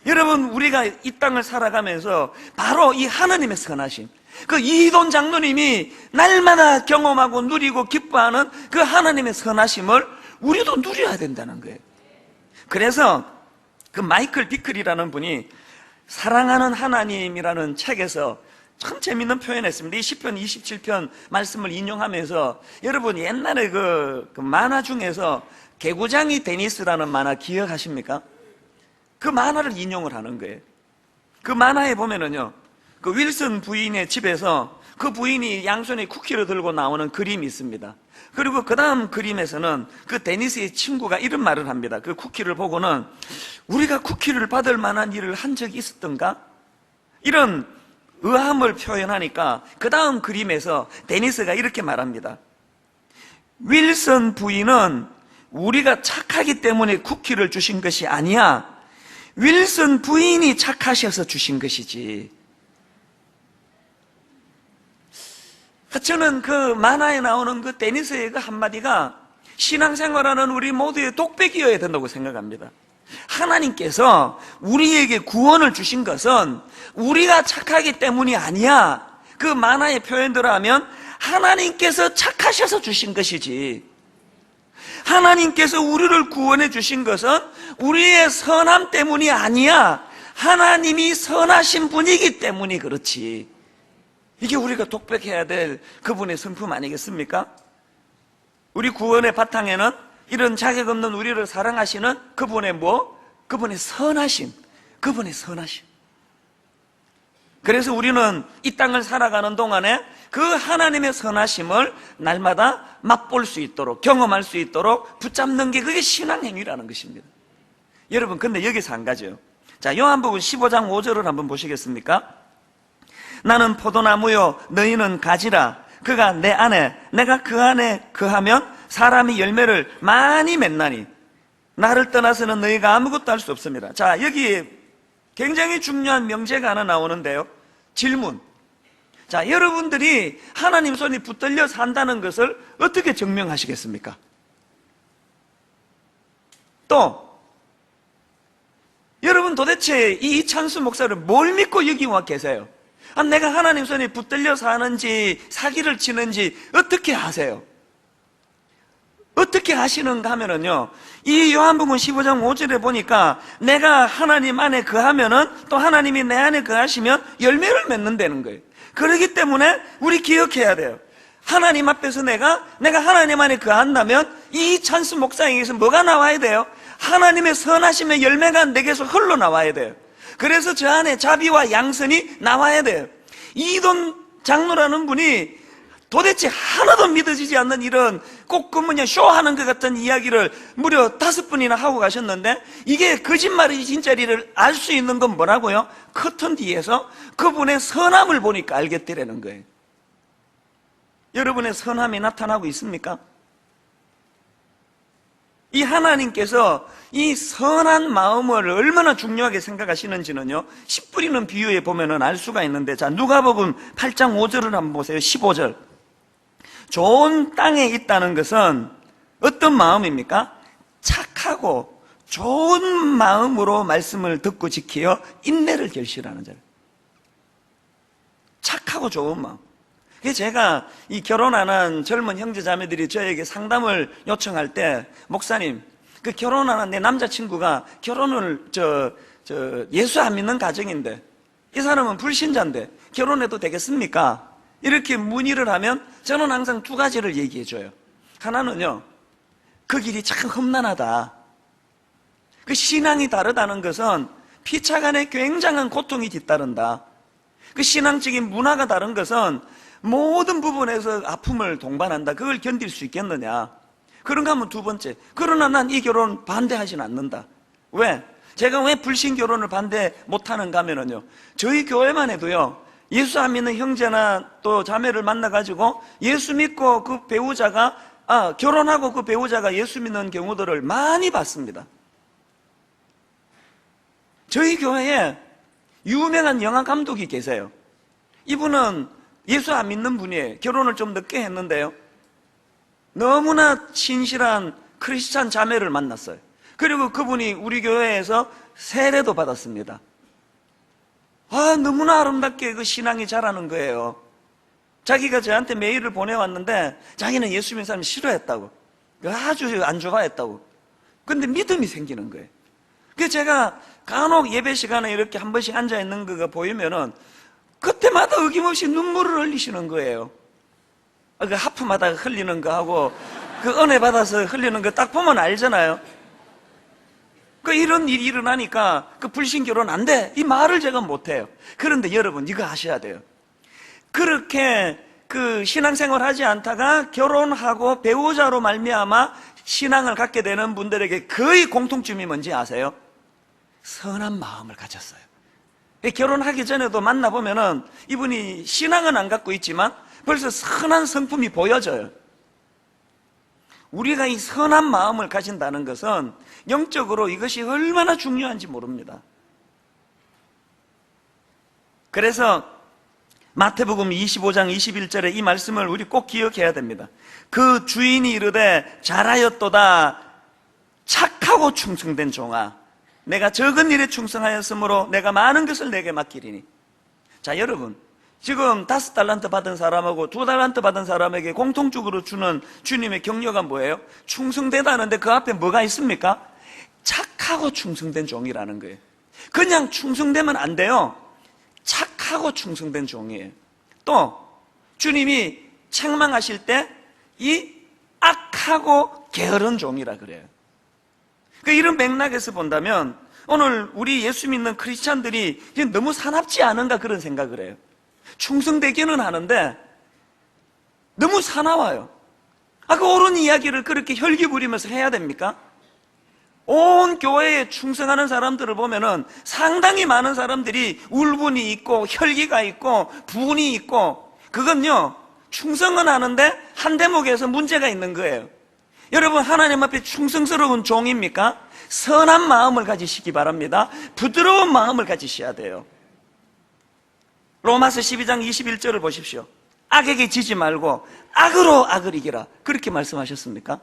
여러분, 우리가 이 땅을 살아가면서 바로 이 하나님의 선하심, 그 이희돈 장로님이 날마다 경험하고 누리고 기뻐하는 그 하나님의 선하심을 우리도 누려야 된다는 거예요. 그래서 그 마이클 비클이라는 분이 사랑하는 하나님이라는 책에서 참 재밌는 표현했습니다. 이 시편 27편 말씀을 인용하면서, 여러분 옛날에 그 만화 중에서 개구장이 데니스라는 만화 기억하십니까? 그 만화를 인용을 하는 거예요. 그 만화에 보면은요, 그 윌슨 부인의 집에서 그 부인이 양손에 쿠키를 들고 나오는 그림이 있습니다. 그리고 그 다음 그림에서는 그 데니스의 친구가 이런 말을 합니다. 그 쿠키를 보고는 우리가 쿠키를 받을 만한 일을 한 적이 있었던가? 이런 의아함을 표현하니까 그 다음 그림에서 데니스가 이렇게 말합니다. 윌슨 부인은 우리가 착하기 때문에 쿠키를 주신 것이 아니야. 윌슨 부인이 착하셔서 주신 것이지. 저는 그 만화에 나오는 그 데니스의 그 한마디가 신앙생활하는 우리 모두의 독백이어야 된다고 생각합니다. 하나님께서 우리에게 구원을 주신 것은 우리가 착하기 때문이 아니야. 그 만화의 표현대로 하면 하나님께서 착하셔서 주신 것이지. 하나님께서 우리를 구원해 주신 것은 우리의 선함 때문이 아니야. 하나님이 선하신 분이기 때문이 그렇지. 이게 우리가 독백해야 될 그분의 성품 아니겠습니까? 우리 구원의 바탕에는 이런 자격 없는 우리를 사랑하시는 그분의 그분의 선하심. 그분의 선하심. 그래서 우리는 이 땅을 살아가는 동안에 그 하나님의 선하심을 날마다 맛볼 수 있도록, 경험할 수 있도록 붙잡는 게 그게 신앙행위라는 것입니다. 여러분, 근데 여기서 한 가지요. 자, 요한복음 15장 5절을 한번 보시겠습니까? 나는 포도나무요 너희는 가지라. 그가 내 안에 내가 그 안에 거하면 사람이 열매를 많이 맺나니 나를 떠나서는 너희가 아무것도 할 수 없습니다. 자, 여기 굉장히 중요한 명제가 하나 나오는데요. 질문. 자, 여러분들이 하나님 손이 붙들려 산다는 것을 어떻게 증명하시겠습니까? 또 여러분 도대체 이 이찬수 목사를 뭘 믿고 여기 와 계세요? 내가 하나님 손에 붙들려 사는지 사기를 치는지 어떻게 아세요? 어떻게 하시는가 하면은요, 이 요한복음 15장 5절에 보니까 내가 하나님 안에 거하면은 또 하나님이 내 안에 거하시면 열매를 맺는다는 거예요. 그렇기 때문에 우리 기억해야 돼요. 하나님 앞에서 내가 하나님 안에 거한다면 이 찬스 목사에게서 뭐가 나와야 돼요? 하나님의 선하심의 열매가 내게서 흘러나와야 돼요. 그래서 저 안에 자비와 양선이 나와야 돼요. 이돈 장로라는 분이 도대체 하나도 믿어지지 않는 이런 꼭 그 쇼하는 것 같은 이야기를 무려 5번이나 하고 가셨는데 이게 거짓말인지 진짜리를 알 수 있는 건 뭐라고요? 커튼 뒤에서 그분의 선함을 보니까 알겠더라는 거예요. 여러분의 선함이 나타나고 있습니까? 이 하나님께서 이 선한 마음을 얼마나 중요하게 생각하시는지는요, 씨 뿌리는 비유에 보면은 알 수가 있는데, 자, 누가복음 8장 5절을 한번 보세요. 15절. 좋은 땅에 있다는 것은 어떤 마음입니까? 착하고 좋은 마음으로 말씀을 듣고 지키어 인내를 결실하는 자예요. 착하고 좋은 마음. 그래서 제가 이 결혼하는 젊은 형제자매들이 저에게 상담을 요청할 때, 목사님, 그 결혼하는 내 남자친구가 결혼을 예수 안 믿는 가정인데 이 사람은 불신자인데 결혼해도 되겠습니까? 이렇게 문의를 하면 저는 항상 2가지를 얘기해줘요. 하나는요, 그 길이 참 험난하다. 그 신앙이 다르다는 것은 피차간에 굉장한 고통이 뒤따른다. 그 신앙적인 문화가 다른 것은 모든 부분에서 아픔을 동반한다. 그걸 견딜 수 있겠느냐? 그런가 하면 2번째, 그러나 난 이 결혼 반대하진 않는다. 왜? 제가 왜 불신 결혼을 반대 못하는가 하면요, 저희 교회만 해도요, 예수 안 믿는 형제나 또 자매를 만나가지고 예수 믿고 그 배우자가 결혼하고 그 배우자가 예수 믿는 경우들을 많이 봤습니다. 저희 교회에 유명한 영화 감독이 계세요. 이분은 예수 안 믿는 분이에요. 결혼을 좀 늦게 했는데요, 너무나 신실한 크리스찬 자매를 만났어요. 그리고 그분이 우리 교회에서 세례도 받았습니다. 너무나 아름답게 그 신앙이 자라는 거예요. 자기가 저한테 메일을 보내왔는데 자기는 예수 믿는 사람이 싫어했다고, 아주 안 좋아했다고. 근데 믿음이 생기는 거예요. 그래서 제가 간혹 예배 시간에 이렇게 한 번씩 앉아있는 거가 보이면은 그때마다 어김없이 눈물을 흘리시는 거예요. 그 하프마다 흘리는 거하고 그 은혜 받아서 흘리는 거 딱 보면 알잖아요. 이런 일이 일어나니까 그 불신 결혼 안 돼, 이 말을 제가 못해요. 그런데 여러분, 이거 아셔야 돼요. 그렇게 그 신앙생활 하지 않다가 결혼하고 배우자로 말미암아 신앙을 갖게 되는 분들에게 거의 공통점이 뭔지 아세요? 선한 마음을 가졌어요. 결혼하기 전에도 만나보면은 이분이 신앙은 안 갖고 있지만 벌써 선한 성품이 보여져요. 우리가 이 선한 마음을 가진다는 것은 영적으로 이것이 얼마나 중요한지 모릅니다. 그래서 마태복음 25장 21절에 이 말씀을 우리 꼭 기억해야 됩니다. 그 주인이 이르되 잘하였도다 착하고 충성된 종아, 내가 적은 일에 충성하였으므로 내가 많은 것을 내게 맡기리니. 자, 여러분, 지금 5달란트 받은 사람하고 2달란트 받은 사람에게 공통적으로 주는 주님의 격려가 뭐예요? 충성되다는데 그 앞에 뭐가 있습니까? 착하고 충성된 종이라는 거예요. 그냥 충성되면 안 돼요. 착하고 충성된 종이에요. 또 주님이 책망하실 때 이 악하고 게으른 종이라 그래요. 이런 맥락에서 본다면 오늘 우리 예수 믿는 크리스찬들이 너무 사납지 않은가 그런 생각을 해요. 충성되기는 하는데 너무 사나워요. 그 옳은 이야기를 그렇게 혈기 부리면서 해야 됩니까? 온 교회에 충성하는 사람들을 보면은 상당히 많은 사람들이 울분이 있고 혈기가 있고 분이 있고, 그건요 충성은 하는데 한 대목에서 문제가 있는 거예요. 여러분, 하나님 앞에 충성스러운 종입니까? 선한 마음을 가지시기 바랍니다. 부드러운 마음을 가지셔야 돼요. 로마서 12장 21절을 보십시오. 악에게 지지 말고 악으로 악을 이기라, 그렇게 말씀하셨습니까?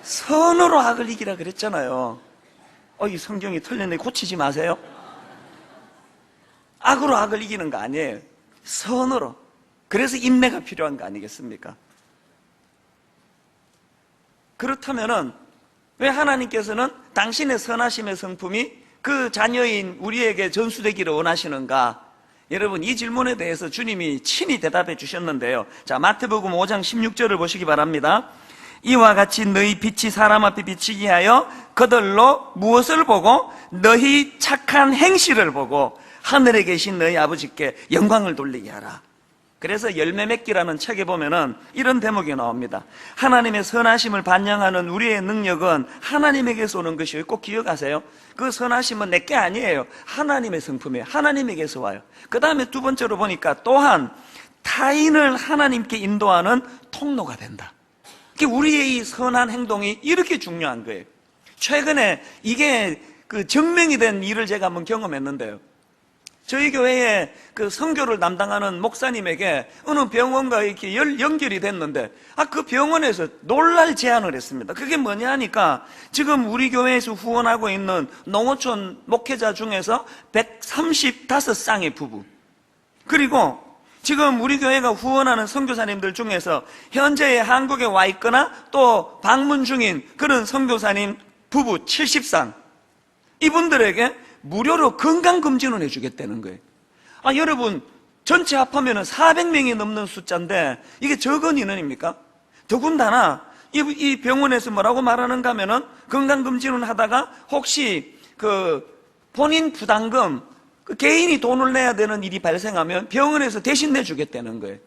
선으로 악을 이기라 그랬잖아요. 이 성경이 틀렸네, 고치지 마세요. 악으로 악을 이기는 거 아니에요. 선으로. 그래서 인내가 필요한 거 아니겠습니까? 그렇다면은 왜 하나님께서는 당신의 선하심의 성품이 그 자녀인 우리에게 전수되기를 원하시는가? 여러분, 이 질문에 대해서 주님이 친히 대답해 주셨는데요. 자, 마태복음 5장 16절을 보시기 바랍니다. 이와 같이 너희 빛이 사람 앞에 비치게 하여 그들로 무엇을 보고? 너희 착한 행실을 보고 하늘에 계신 너희 아버지께 영광을 돌리게 하라. 그래서 열매 맺기라는 책에 보면은 이런 대목이 나옵니다. 하나님의 선하심을 반영하는 우리의 능력은 하나님에게서 오는 것이에요. 꼭 기억하세요. 그 선하심은 내게 아니에요. 하나님의 성품이에요. 하나님에게서 와요. 그 다음에 두 번째로 보니까 또한 타인을 하나님께 인도하는 통로가 된다. 우리의 이 선한 행동이 이렇게 중요한 거예요. 최근에 이게 그 증명이 된 일을 제가 한번 경험했는데요. 저희 교회에 그 선교를 담당하는 목사님에게 어느 병원과 이렇게 연결이 됐는데, 그 병원에서 놀랄 제안을 했습니다. 그게 뭐냐 하니까 지금 우리 교회에서 후원하고 있는 농어촌 목회자 중에서 135쌍의 부부, 그리고 지금 우리 교회가 후원하는 선교사님들 중에서 현재 한국에 와 있거나 또 방문 중인 그런 선교사님 부부 70쌍, 이분들에게 무료로 건강검진을 해주겠다는 거예요. 여러분, 전체 합하면 400명이 넘는 숫자인데 이게 적은 인원입니까? 더군다나 이 병원에서 뭐라고 말하는가 하면은 건강검진을 하다가 혹시 그 본인 부담금, 그 개인이 돈을 내야 되는 일이 발생하면 병원에서 대신 내주겠다는 거예요.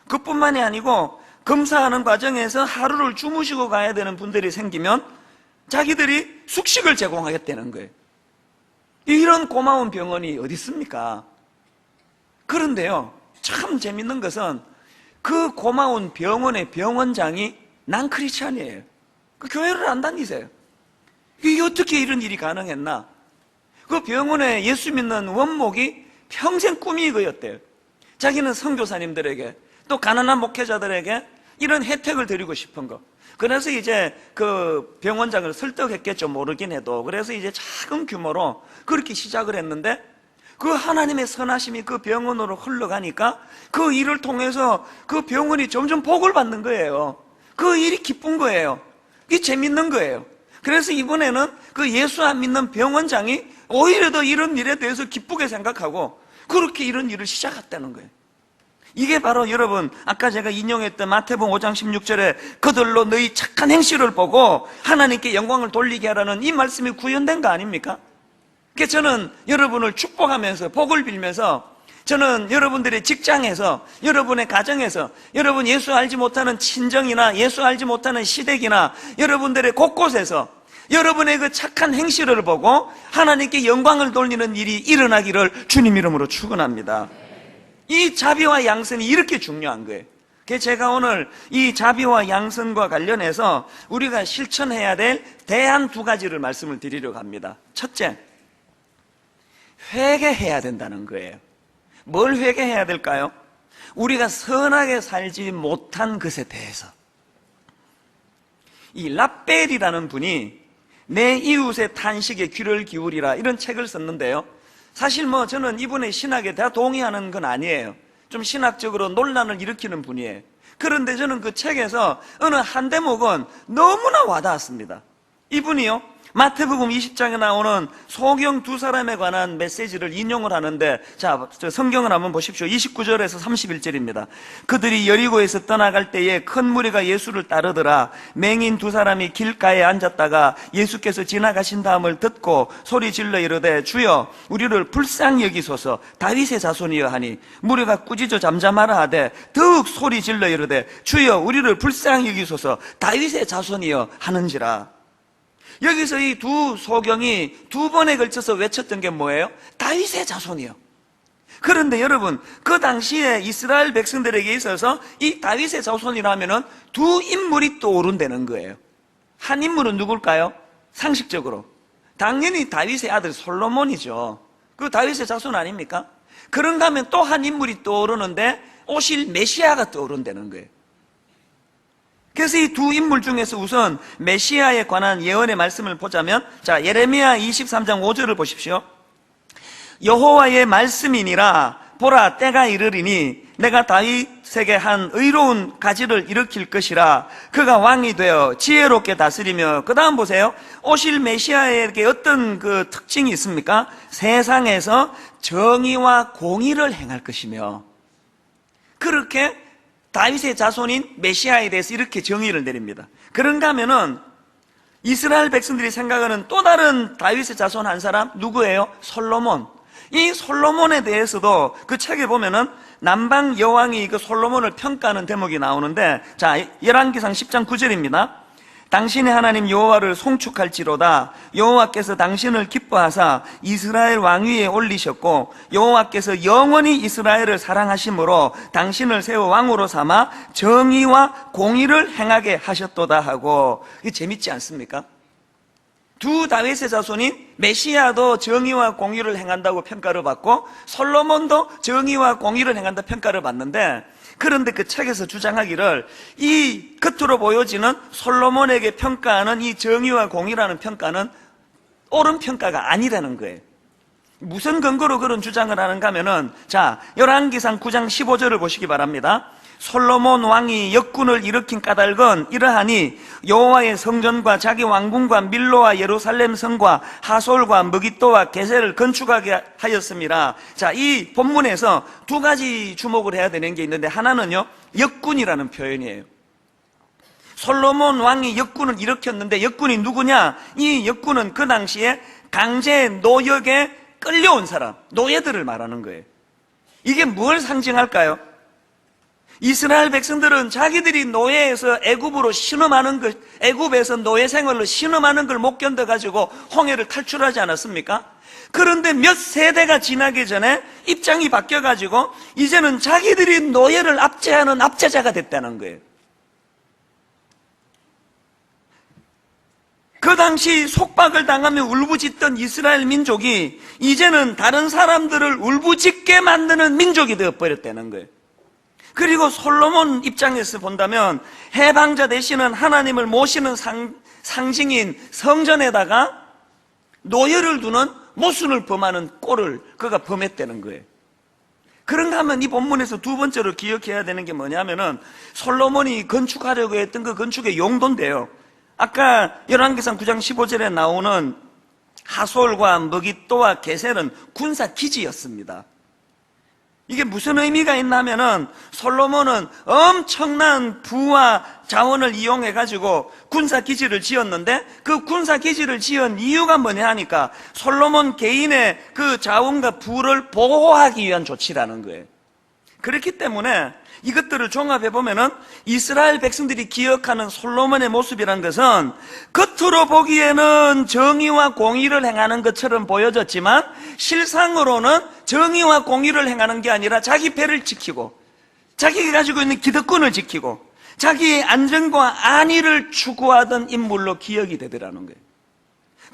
그뿐만이 아니고 검사하는 과정에서 하루를 주무시고 가야 되는 분들이 생기면 자기들이 숙식을 제공하겠다는 거예요. 이런 고마운 병원이 어디 있습니까? 그런데요, 참 재밌는 것은 그 고마운 병원의 병원장이 난 크리스찬이에요. 그 교회를 안 다니세요. 이게 어떻게 이런 일이 가능했나? 그 병원에 예수 믿는 원목이 평생 꿈이 이거였대요. 자기는 선교사님들에게 또 가난한 목회자들에게 이런 혜택을 드리고 싶은 거. 그래서 이제 그 병원장을 설득했겠죠, 모르긴 해도. 그래서 이제 작은 규모로 그렇게 시작을 했는데 그 하나님의 선하심이 그 병원으로 흘러가니까 그 일을 통해서 그 병원이 점점 복을 받는 거예요. 그 일이 기쁜 거예요. 이게 재밌는 거예요. 그래서 이번에는 그 예수 안 믿는 병원장이 오히려 더 이런 일에 대해서 기쁘게 생각하고 그렇게 이런 일을 시작했다는 거예요. 이게 바로 여러분, 아까 제가 인용했던 마태복음 5장 16절에 그들로 너희 착한 행실을 보고 하나님께 영광을 돌리게 하라는 이 말씀이 구현된 거 아닙니까? 그래서 저는 여러분을 축복하면서 복을 빌면서 저는 여러분들의 직장에서, 여러분의 가정에서, 여러분 예수 알지 못하는 친정이나 예수 알지 못하는 시댁이나 여러분들의 곳곳에서 여러분의 그 착한 행실을 보고 하나님께 영광을 돌리는 일이 일어나기를 주님 이름으로 축원합니다. 이 자비와 양선이 이렇게 중요한 거예요. 그래서 제가 오늘 이 자비와 양선과 관련해서 우리가 실천해야 될 대안 두 가지를 말씀을 드리려고 합니다. 첫째, 회개해야 된다는 거예요. 뭘 회개해야 될까요? 우리가 선하게 살지 못한 것에 대해서. 이 라벨이라는 분이 내 이웃의 탄식에 귀를 기울이라 이런 책을 썼는데요, 사실 저는 이분의 신학에 다 동의하는 건 아니에요. 좀 신학적으로 논란을 일으키는 분이에요. 그런데 저는 그 책에서 어느 한 대목은 너무나 와닿았습니다. 이분이요, 마태복음 20장에 나오는 소경 두 사람에 관한 메시지를 인용을 하는데, 자, 성경을 한번 보십시오. 29절에서 31절입니다. 그들이 여리고에서 떠나갈 때에 큰 무리가 예수를 따르더라. 맹인 두 사람이 길가에 앉았다가 예수께서 지나가신 다음을 듣고 소리 질러 이르되 주여 우리를 불쌍히 여기소서 다윗의 자손이여 하니, 무리가 꾸짖어 잠잠하라 하되 더욱 소리 질러 이르되 주여 우리를 불쌍히 여기소서 다윗의 자손이여 하는지라. 여기서 이 두 소경이 두 번에 걸쳐서 외쳤던 게 뭐예요? 다윗의 자손이요. 그런데 여러분, 그 당시에 이스라엘 백성들에게 있어서 이 다윗의 자손이라면은 두 인물이 떠오른다는 거예요. 한 인물은 누굴까요? 상식적으로 당연히 다윗의 아들 솔로몬이죠. 그 다윗의 자손 아닙니까? 그런가 하면 또 한 인물이 떠오르는데 오실 메시아가 떠오른다는 거예요. 그래서 이 두 인물 중에서 우선 메시아에 관한 예언의 말씀을 보자면, 자, 예레미야 23장 5절을 보십시오. 여호와의 말씀이니라 보라 때가 이르리니 내가 다윗에게 한 의로운 가지를 일으킬 것이라. 그가 왕이 되어 지혜롭게 다스리며, 그 다음 보세요. 오실 메시아에게 어떤 그 특징이 있습니까? 세상에서 정의와 공의를 행할 것이며. 그렇게 다윗의 자손인 메시아에 대해서 이렇게 정의를 내립니다. 그런가 하면은 이스라엘 백성들이 생각하는 또 다른 다윗의 자손 한 사람 누구예요? 솔로몬. 이 솔로몬에 대해서도 그 책에 보면은 남방 여왕이 그 솔로몬을 평가하는 대목이 나오는데, 자, 열왕기상 10장 9절입니다. 당신의 하나님 여호와를 송축할지로다. 여호와께서 당신을 기뻐하사 이스라엘 왕위에 올리셨고 여호와께서 영원히 이스라엘을 사랑하심으로 당신을 세워 왕으로 삼아 정의와 공의를 행하게 하셨도다 하고. 이게 재밌지 않습니까? 두 다윗의 자손인 메시아도 정의와 공의를 행한다고 평가를 받고 솔로몬도 정의와 공의를 행한다 평가를 받는데, 그런데 그 책에서 주장하기를 이 겉으로 보여지는 솔로몬에게 평가하는 이 정의와 공의라는 평가는 옳은 평가가 아니라는 거예요. 무슨 근거로 그런 주장을 하는가 하면은, 자, 열왕기상 9장 15절을 보시기 바랍니다. 솔로몬 왕이 역군을 일으킨 까닭은 이러하니 여호와의 성전과 자기 왕궁과 밀로와 예루살렘 성과 하솔과 머깃도와 게셀을 건축하게 하였습니다. 자, 이 본문에서 두 가지 주목을 해야 되는 게 있는데, 하나는요, 역군이라는 표현이에요. 솔로몬 왕이 역군을 일으켰는데 역군이 누구냐? 이 역군은 그 당시에 강제 노역에 끌려온 사람, 노예들을 말하는 거예요. 이게 뭘 상징할까요? 이스라엘 백성들은 자기들이 노예에서 애굽으로 신음하는 것, 애굽에서 노예 생활로 신음하는 걸 못 견뎌가지고 홍해를 탈출하지 않았습니까? 그런데 몇 세대가 지나기 전에 입장이 바뀌어가지고 이제는 자기들이 노예를 압제하는 압제자가 됐다는 거예요. 그 당시 속박을 당하며 울부짖던 이스라엘 민족이 이제는 다른 사람들을 울부짖게 만드는 민족이 되어버렸다는 거예요. 그리고 솔로몬 입장에서 본다면 해방자 되시는 하나님을 모시는 상징인 성전에다가 노예를 두는 모순을 범하는 꼴을 그가 범했다는 거예요. 그런가 하면 이 본문에서 두 번째로 기억해야 되는 게 뭐냐면은 솔로몬이 건축하려고 했던 그 건축의 용도인데요, 아까 열왕기상 9장 15절에 나오는 하솔과 머깃도와 게셀은 군사 기지였습니다. 이게 무슨 의미가 있나 하면은 솔로몬은 엄청난 부와 자원을 이용해 가지고 군사 기지를 지었는데, 그 군사 기지를 지은 이유가 뭐냐 하니까 솔로몬 개인의 그 자원과 부를 보호하기 위한 조치라는 거예요. 그렇기 때문에 이것들을 종합해 보면은 이스라엘 백성들이 기억하는 솔로몬의 모습이란 것은 겉으로 보기에는 정의와 공의를 행하는 것처럼 보여졌지만 실상으로는 정의와 공의를 행하는 게 아니라 자기 배를 지키고 자기가 가지고 있는 기득권을 지키고 자기의 안전과 안위를 추구하던 인물로 기억이 되더라는 거예요.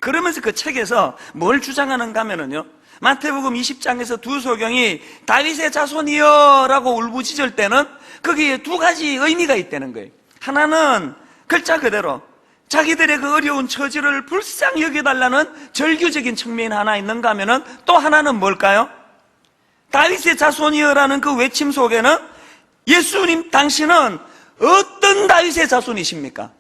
그러면서 그 책에서 뭘 주장하는가 하면은요, 마태복음 20장에서 두 소경이 다윗의 자손이여 라고 울부짖을 때는 거기에 두 가지 의미가 있다는 거예요. 하나는 글자 그대로 자기들의 그 어려운 처지를 불쌍히 여겨달라는 절규적인 측면이 하나 있는가 하면은, 또 하나는 뭘까요? 다윗의 자손이여라는 그 외침 속에는 예수님 당신은 어떤 다윗의 자손이십니까?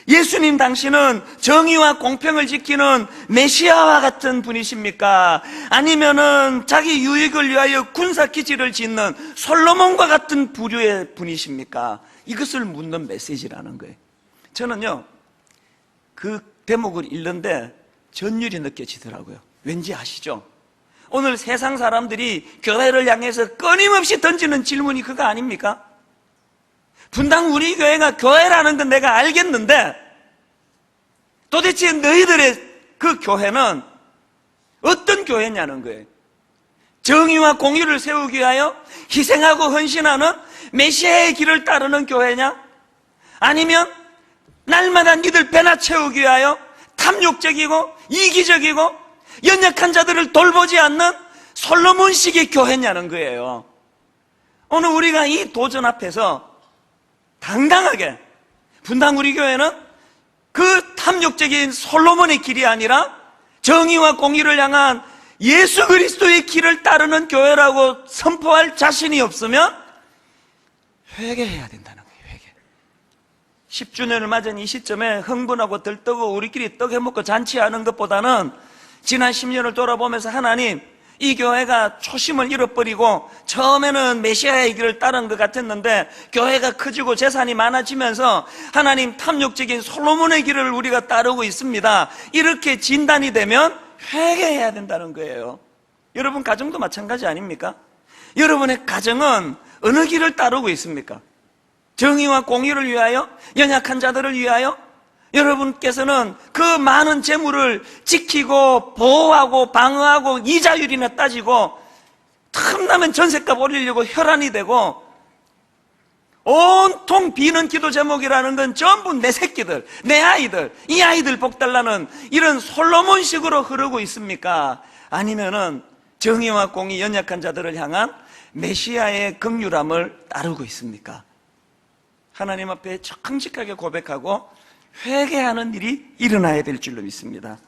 예수님 당신은 정의와 공평을 지키는 메시아와 같은 분이십니까? 아니면은 자기 유익을 위하여 군사기지를 짓는 솔로몬과 같은 부류의 분이십니까? 이것을 묻는 메시지라는 거예요. 저는요, 그 대목을 읽는데 전율이 느껴지더라고요. 왠지 아시죠? 오늘 세상 사람들이 교회를 향해서 끊임없이 던지는 질문이 그거 아닙니까? 분당 우리 교회가 교회라는 건 내가 알겠는데 도대체 너희들의 그 교회는 어떤 교회냐는 거예요. 정의와 공의를 세우기 위하여 희생하고 헌신하는 메시아의 길을 따르는 교회냐? 아니면 날마다 니들 배나 채우기 위하여 탐욕적이고 이기적이고 연약한 자들을 돌보지 않는 솔로몬식의 교회냐는 거예요. 오늘 우리가 이 도전 앞에서 당당하게, 분당 우리 교회는 그 탐욕적인 솔로몬의 길이 아니라 정의와 공의를 향한 예수 그리스도의 길을 따르는 교회라고 선포할 자신이 없으면 회개해야 된다는 거예요. 회개. 10주년을 맞은 이 시점에 흥분하고 들떠고 우리끼리 떡 해먹고 잔치하는 것보다는 지난 10년을 돌아보면서 하나님, 이 교회가 초심을 잃어버리고 처음에는 메시아의 길을 따른 것 같았는데 교회가 커지고 재산이 많아지면서 하나님, 탐욕적인 솔로몬의 길을 우리가 따르고 있습니다. 이렇게 진단이 되면 회개해야 된다는 거예요. 여러분 가정도 마찬가지 아닙니까? 여러분의 가정은 어느 길을 따르고 있습니까? 정의와 공의를 위하여? 연약한 자들을 위하여? 여러분께서는 그 많은 재물을 지키고 보호하고 방어하고 이자율이나 따지고 틈나면 전셋값 올리려고 혈안이 되고 온통 비는 기도 제목이라는 건 전부 내 새끼들, 내 아이들, 이 아이들 복달라는 이런 솔로몬식으로 흐르고 있습니까? 아니면은 정의와 공의, 연약한 자들을 향한 메시아의 긍휼함을 따르고 있습니까? 하나님 앞에 정직하게 고백하고 회개하는 일이 일어나야 될 줄로 믿습니다.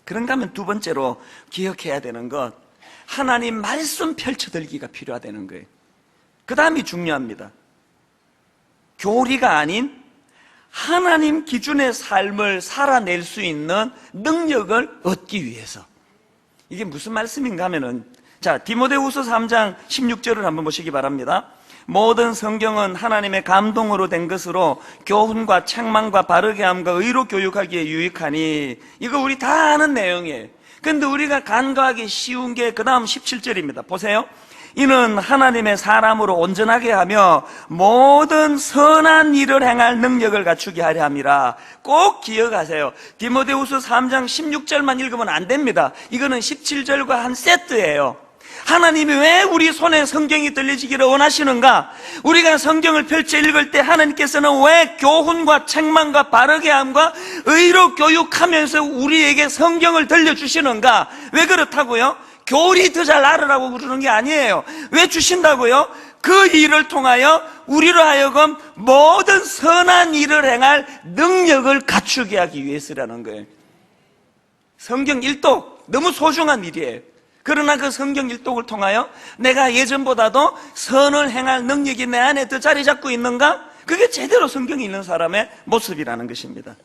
그런가 하면 두 번째로 기억해야 되는 것, 하나님 말씀 펼쳐들기가 필요하다는 거예요. 그 다음이 중요합니다. 교리가 아닌 하나님 기준의 삶을 살아낼 수 있는 능력을 얻기 위해서. 이게 무슨 말씀인가 하면은, 자, 디모데후서 3장 16절을 한번 보시기 바랍니다. 모든 성경은 하나님의 감동으로 된 것으로 교훈과 책망과 바르게 함과 의로 교육하기에 유익하니, 이거 우리 다 아는 내용이에요. 그런데 우리가 간과하기 쉬운 게 그 다음 17절입니다. 보세요. 이는 하나님의 사람으로 온전하게 하며 모든 선한 일을 행할 능력을 갖추게 하려 함이라. 꼭 기억하세요. 디모데후서 3장 16절만 읽으면 안 됩니다. 이거는 17절과 한 세트예요. 하나님이 왜 우리 손에 성경이 들려지기를 원하시는가? 우리가 성경을 펼쳐 읽을 때 하나님께서는 왜 교훈과 책망과 바르게 함과 의로 교육하면서 우리에게 성경을 들려주시는가? 왜 그렇다고요? 교리 더 잘 알으라고 그러는 게 아니에요. 왜 주신다고요? 그 일을 통하여 우리로 하여금 모든 선한 일을 행할 능력을 갖추게 하기 위해서라는 거예요. 성경 일독 너무 소중한 일이에요. 그러나 그 성경 일독을 통하여 내가 예전보다도 선을 행할 능력이 내 안에 더 자리 잡고 있는가? 그게 제대로 성경이 읽는 사람의 모습이라는 것입니다.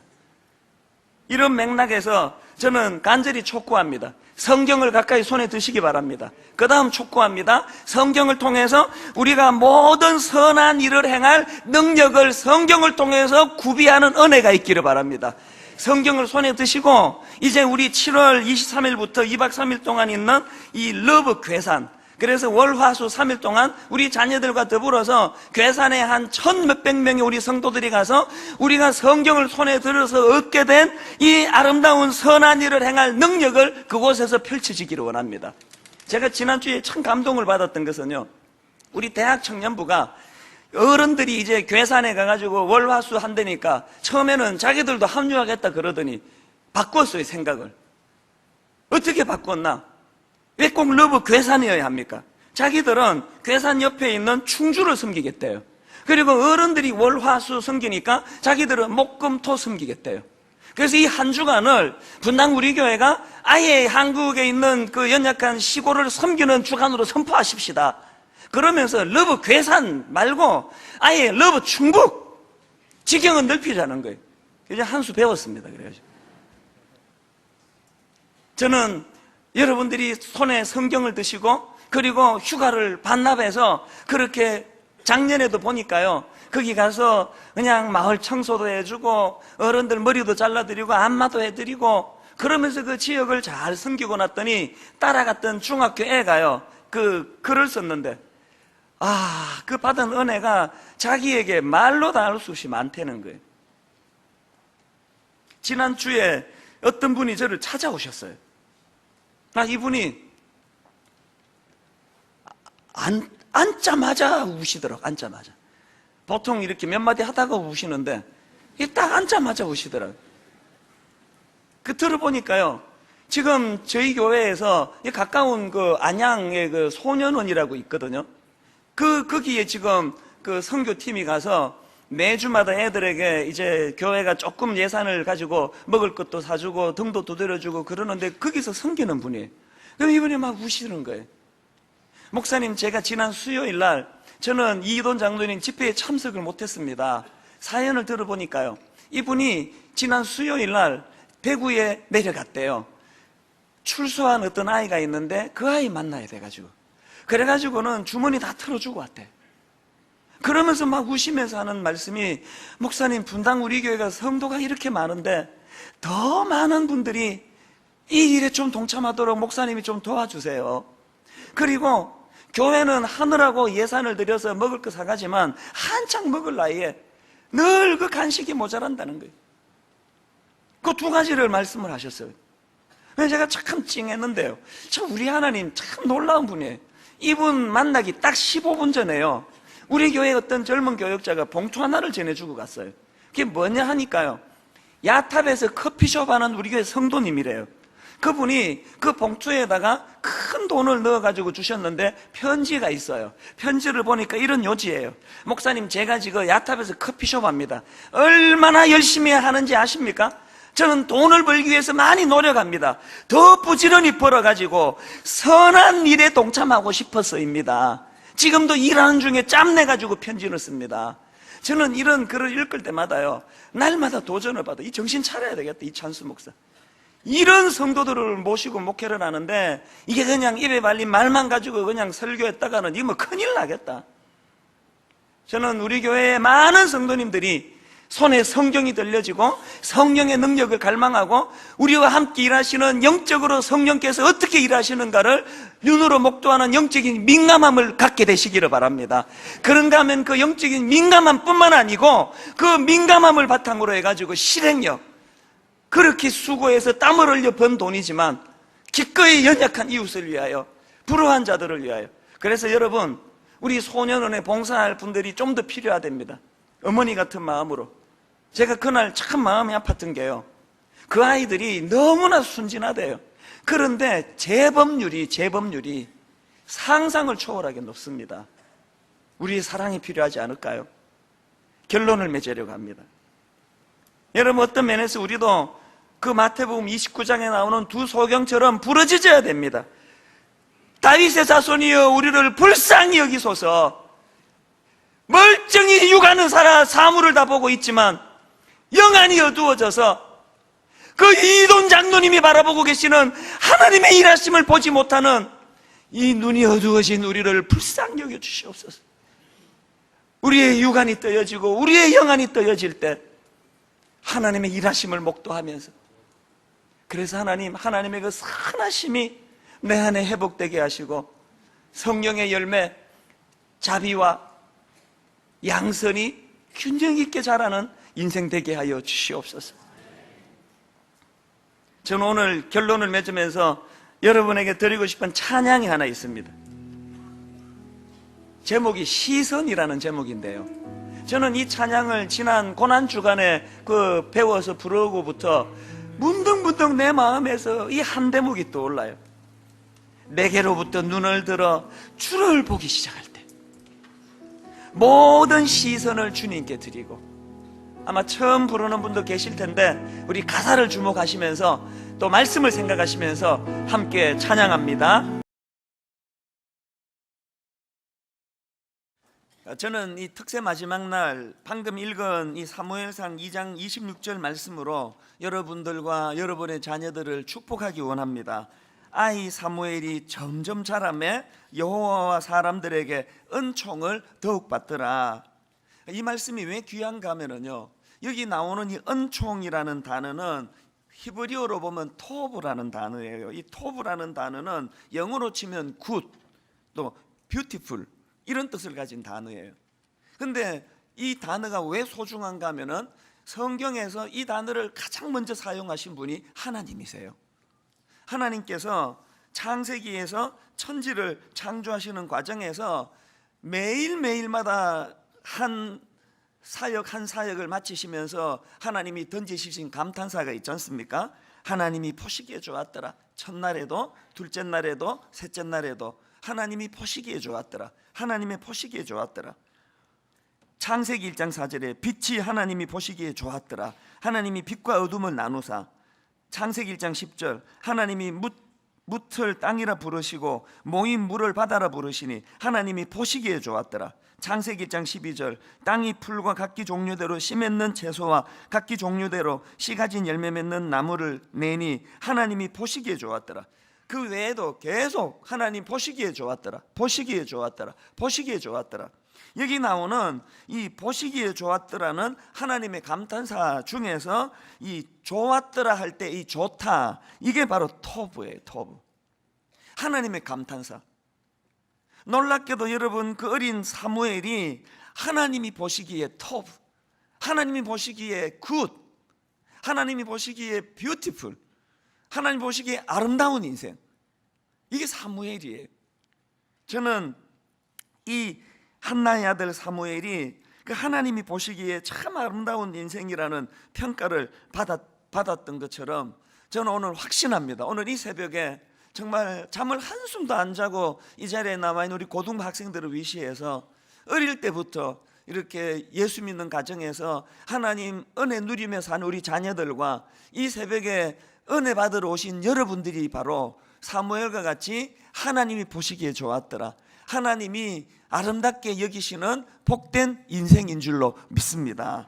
이런 맥락에서 저는 간절히 촉구합니다. 성경을 가까이 손에 드시기 바랍니다. 그 다음 촉구합니다. 성경을 통해서 우리가 모든 선한 일을 행할 능력을 성경을 통해서 구비하는 은혜가 있기를 바랍니다. 성경을 손에 드시고 이제 우리 7월 23일부터 2박 3일 동안 있는 이 러브 괴산, 그래서 월화수 3일 동안 우리 자녀들과 더불어서 괴산에 한 1,몇백 명의 우리 성도들이 가서 우리가 성경을 손에 들어서 얻게 된 이 아름다운 선한 일을 행할 능력을 그곳에서 펼쳐지기를 원합니다. 제가 지난주에 참 감동을 받았던 것은요, 우리 대학 청년부가 어른들이 이제 괴산에 가가지고 월화수 한다니까 처음에는 자기들도 합류하겠다 그러더니 바꿨어요, 생각을. 어떻게 바꿨나? 왜 꼭 러브 괴산이어야 합니까? 자기들은 괴산 옆에 있는 충주를 섬기겠대요. 그리고 어른들이 월화수 섬기니까 자기들은 목금토 섬기겠대요. 그래서 이 한 주간을 분당 우리 교회가 아예 한국에 있는 그 연약한 시골을 섬기는 주간으로 선포하십시다. 그러면서 러브 괴산 말고 아예 러브 충북 지경은 넓히자는 거예요. 이제 한 수 배웠습니다. 그래가지고 저는 여러분들이 손에 성경을 드시고 그리고 휴가를 반납해서 그렇게 작년에도 보니까요, 거기 가서 그냥 마을 청소도 해주고 어른들 머리도 잘라드리고 안마도 해드리고 그러면서 그 지역을 잘 섬기고 났더니 따라갔던 중학교 애가요, 그 글을 썼는데 그 받은 은혜가 자기에게 말로 다 할 수 없이 많다는 거예요. 지난주에 어떤 분이 저를 찾아오셨어요. 이분이 앉자마자 우시더라고. 앉자마자. 보통 이렇게 몇 마디 하다가 우시는데 딱 앉자마자 우시더라고요. 들어보니까요, 지금 저희 교회에서 가까운 그 안양의 그 소년원이라고 있거든요. 거기에 지금 그 선교팀이 가서 매주마다 애들에게 이제 교회가 조금 예산을 가지고 먹을 것도 사주고 등도 두드려주고 그러는데 거기서 섬기는 분이에요. 그럼 이분이 막 우시는 거예요. 목사님, 제가 지난 수요일 날 저는 이돈 장로님 집회에 참석을 못했습니다. 사연을 들어보니까요, 이분이 지난 수요일 날 대구에 내려갔대요. 출소한 어떤 아이가 있는데 그 아이 만나야 돼가지고, 그래가지고는 주머니 다 털어주고 왔대. 그러면서 막 우시면서 하는 말씀이, 목사님, 분당 우리 교회가 성도가 이렇게 많은데 더 많은 분들이 이 일에 좀 동참하도록 목사님이 좀 도와주세요. 그리고 교회는 하느라고 예산을 들여서 먹을 거 사가지만 한창 먹을 나이에 늘 그 간식이 모자란다는 거예요. 그 두 가지를 말씀을 하셨어요. 그래서 제가 참 찡했는데요, 참 우리 하나님 참 놀라운 분이에요. 이분 만나기 딱 15분 전에요, 우리 교회 어떤 젊은 교역자가 봉투 하나를 전해주고 갔어요. 그게 뭐냐 하니까요, 야탑에서 커피숍 하는 우리 교회 성도님이래요. 그분이 그 봉투에다가 큰 돈을 넣어가지고 주셨는데 편지가 있어요. 편지를 보니까 이런 요지예요. 목사님, 제가 지금 야탑에서 커피숍 합니다. 얼마나 열심히 하는지 아십니까? 저는 돈을 벌기 위해서 많이 노력합니다. 더 부지런히 벌어가지고 선한 일에 동참하고 싶어서입니다. 지금도 일하는 중에 짬내가지고 편지를 씁니다. 저는 이런 글을 읽을 때마다요, 날마다 도전을 받아. 이 정신 차려야 되겠다, 이 찬수 목사. 이런 성도들을 모시고 목회를 하는데 이게 그냥 입에 발린 말만 가지고 그냥 설교했다가는 이거 뭐 큰일 나겠다. 저는 우리 교회의 많은 성도님들이 손에 성경이 들려지고 성령의 능력을 갈망하고 우리와 함께 일하시는, 영적으로 성령께서 어떻게 일하시는가를 눈으로 목도하는 영적인 민감함을 갖게 되시기를 바랍니다. 그런가 하면 그 영적인 민감함뿐만 아니고 그 민감함을 바탕으로 해가지고 실행력, 그렇게 수고해서 땀을 흘려 번 돈이지만 기꺼이 연약한 이웃을 위하여, 불우한 자들을 위하여. 그래서 여러분, 우리 소년원에 봉사할 분들이 좀 더 필요하답니다. 어머니 같은 마음으로. 제가 그날 참 마음이 아팠던 게요, 그 아이들이 너무나 순진하대요. 그런데 재범률이 상상을 초월하게 높습니다. 우리의 사랑이 필요하지 않을까요? 결론을 맺으려고 합니다. 여러분, 어떤 면에서 우리도 그 마태복음 29장에 나오는 두 소경처럼 부르짖어야 됩니다. 다윗의 자손이여 우리를 불쌍히 여기소서. 멀쩡히 육안은 살아 사물을 다 보고 있지만 영안이 어두워져서 그 이돈 장로님이 바라보고 계시는 하나님의 일하심을 보지 못하는 이 눈이 어두워진 우리를 불쌍히 여겨 주시옵소서. 우리의 육안이 떠여지고 우리의 영안이 떠여질 때 하나님의 일하심을 목도하면서, 그래서 하나님의 그 선하심이 내 안에 회복되게 하시고 성령의 열매, 자비와 양선이 균형 있게 자라는 인생 되게 하여 주시옵소서. 저는 오늘 결론을 맺으면서 여러분에게 드리고 싶은 찬양이 하나 있습니다. 제목이 시선이라는 제목인데요, 저는 이 찬양을 지난 고난주간에 배워서 부르고부터 문득문득 내 마음에서 이 한 대목이 떠올라요. 내게로부터 눈을 들어 주를 보기 시작할 때 모든 시선을 주님께 드리고, 아마 처음 부르는 분도 계실 텐데 우리 가사를 주목하시면서 또 말씀을 생각하시면서 함께 찬양합니다. 저는 이 특세 마지막 날 방금 읽은 이 사무엘상 2장 26절 말씀으로 여러분들과 여러분의 자녀들을 축복하기 원합니다. 아이 사무엘이 점점 자라매 여호와와 사람들에게 은총을 더욱 받더라. 이 말씀이 왜 귀한가 하면요, 여기 나오는 이 은총이라는 단어는 히브리어로 보면 토브라는 단어예요. 이 토브라는 단어는 영어로 치면 good, 또 beautiful 이런 뜻을 가진 단어예요. 근데 이 단어가 왜 소중한가 하면은 성경에서 이 단어를 가장 먼저 사용하신 분이 하나님이세요. 하나님께서 창세기에서 천지를 창조하시는 과정에서 매일매일마다 한 사역을 마치시면서 하나님이 던지시신 감탄사가 있지 않습니까? 하나님이 보시기에 좋았더라. 첫날에도 둘째 날에도 셋째 날에도 하나님이 보시기에 좋았더라. 하나님의 보시기에 좋았더라. 창세기 1장 4절에 빛이 하나님이 보시기에 좋았더라. 하나님이 빛과 어둠을 나누사. 창세기 1장 10절 하나님이 묻을 땅이라 부르시고 모인 물을 바다라 부르시니 하나님이 보시기에 좋았더라. 창세기 1장 12절 땅이 풀과 각기 종류대로 씨 맺는 채소와 각기 종류대로 씨 가진 열매 맺는 나무를 내니 하나님이 보시기에 좋았더라. 그 외에도 계속 하나님 보시기에 좋았더라, 보시기에 좋았더라, 보시기에 좋았더라. 여기 나오는 이 보시기에 좋았더라는 하나님의 감탄사 중에서 이 좋았더라 할 때 이 좋다, 이게 바로 토브예요. 토브, 하나님의 감탄사. 놀랍게도 여러분, 그 어린 사무엘이 하나님이 보시기에 토브, 하나님이 보시기에 굿, 하나님이 보시기에 뷰티풀, 하나님 보시기에 아름다운 인생, 이게 사무엘이에요. 저는 이 한나의 아들 사무엘이 그 하나님이 보시기에 참 아름다운 인생이라는 평가를 받았던 것처럼 저는 오늘 확신합니다. 오늘 이 새벽에 정말 잠을 한숨도 안 자고 이 자리에 남아있는 우리 고등부 학생들을 위시해서 어릴 때부터 이렇게 예수 믿는 가정에서 하나님 은혜 누리며 사는 우리 자녀들과 이 새벽에 은혜 받으러 오신 여러분들이 바로 사무엘과 같이 하나님이 보시기에 좋았더라, 하나님이 아름답게 여기시는 복된 인생인 줄로 믿습니다.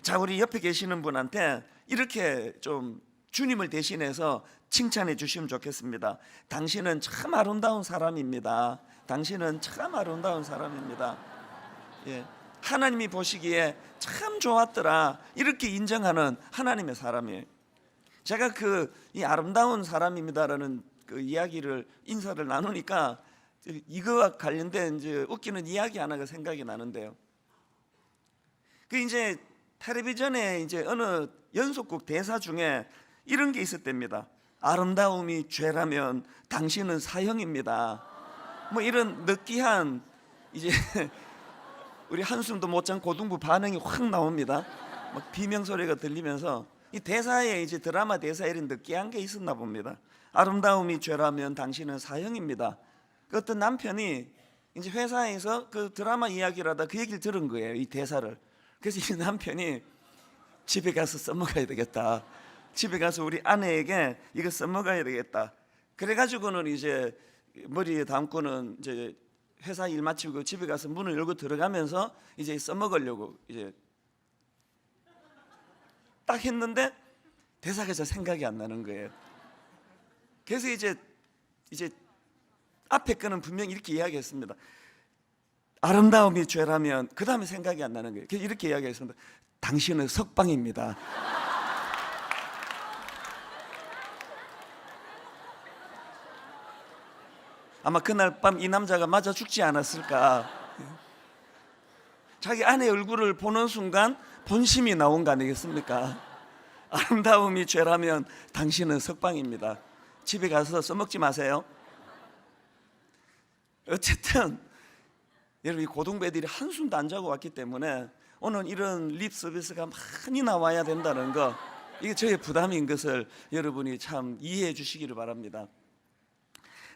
자, 우리 옆에 계시는 분한테 이렇게 좀 주님을 대신해서 칭찬해 주시면 좋겠습니다. 당신은 참 아름다운 사람입니다. 당신은 참 아름다운 사람입니다. 예, 하나님이 보시기에 참 좋았더라, 이렇게 인정하는 하나님의 사람이에요. 제가 이 아름다운 사람입니다라는 그 이야기를 인사를 나누니까 이거와 관련된 이제 웃기는 이야기 하나가 생각이 나는데요. 이제 텔레비전에 이제 어느 연속극 대사 중에 이런 게 있었답니다. 아름다움이 죄라면 당신은 사형입니다. 뭐 이런 느끼한 이제 우리 한숨도 못 잔 고등부 반응이 확 나옵니다. 막 비명 소리가 들리면서 이 대사에 이제 드라마 대사에 이런 느끼한 게 있었나 봅니다. 아름다움이 죄라면 당신은 사형입니다. 그 어떤 남편이 이제 회사에서 그 드라마 이야기를 하다 그 얘기를 들은 거예요, 이 대사를. 그래서 이 남편이 집에 가서 써먹어야 되겠다, 집에 가서 우리 아내에게 이거 써먹어야 되겠다. 그래가지고는 이제 머리에 담고는 이제 회사 일 마치고 집에 가서 문을 열고 들어가면서 이제 써먹으려고 이제 딱 했는데 대사가 잘 생각이 안 나는 거예요. 그래서 이제 앞에 거는 분명히 이렇게 이야기했습니다. 아름다움이 죄라면, 그 다음에 생각이 안 나는 거예요. 그래서 이렇게 이야기했습니다. 당신은 석방입니다. 아마 그날 밤 이 남자가 맞아 죽지 않았을까. 자기 아내 얼굴을 보는 순간 본심이 나온 거 아니겠습니까? 아름다움이 죄라면 당신은 석방입니다. 집에 가서 써먹지 마세요. 어쨌든 여러분, 이 고등배들이 한숨도 안 자고 왔기 때문에 오늘 이런 립 서비스가 많이 나와야 된다는 거, 이게 저의 부담인 것을 여러분이 참 이해해 주시기를 바랍니다.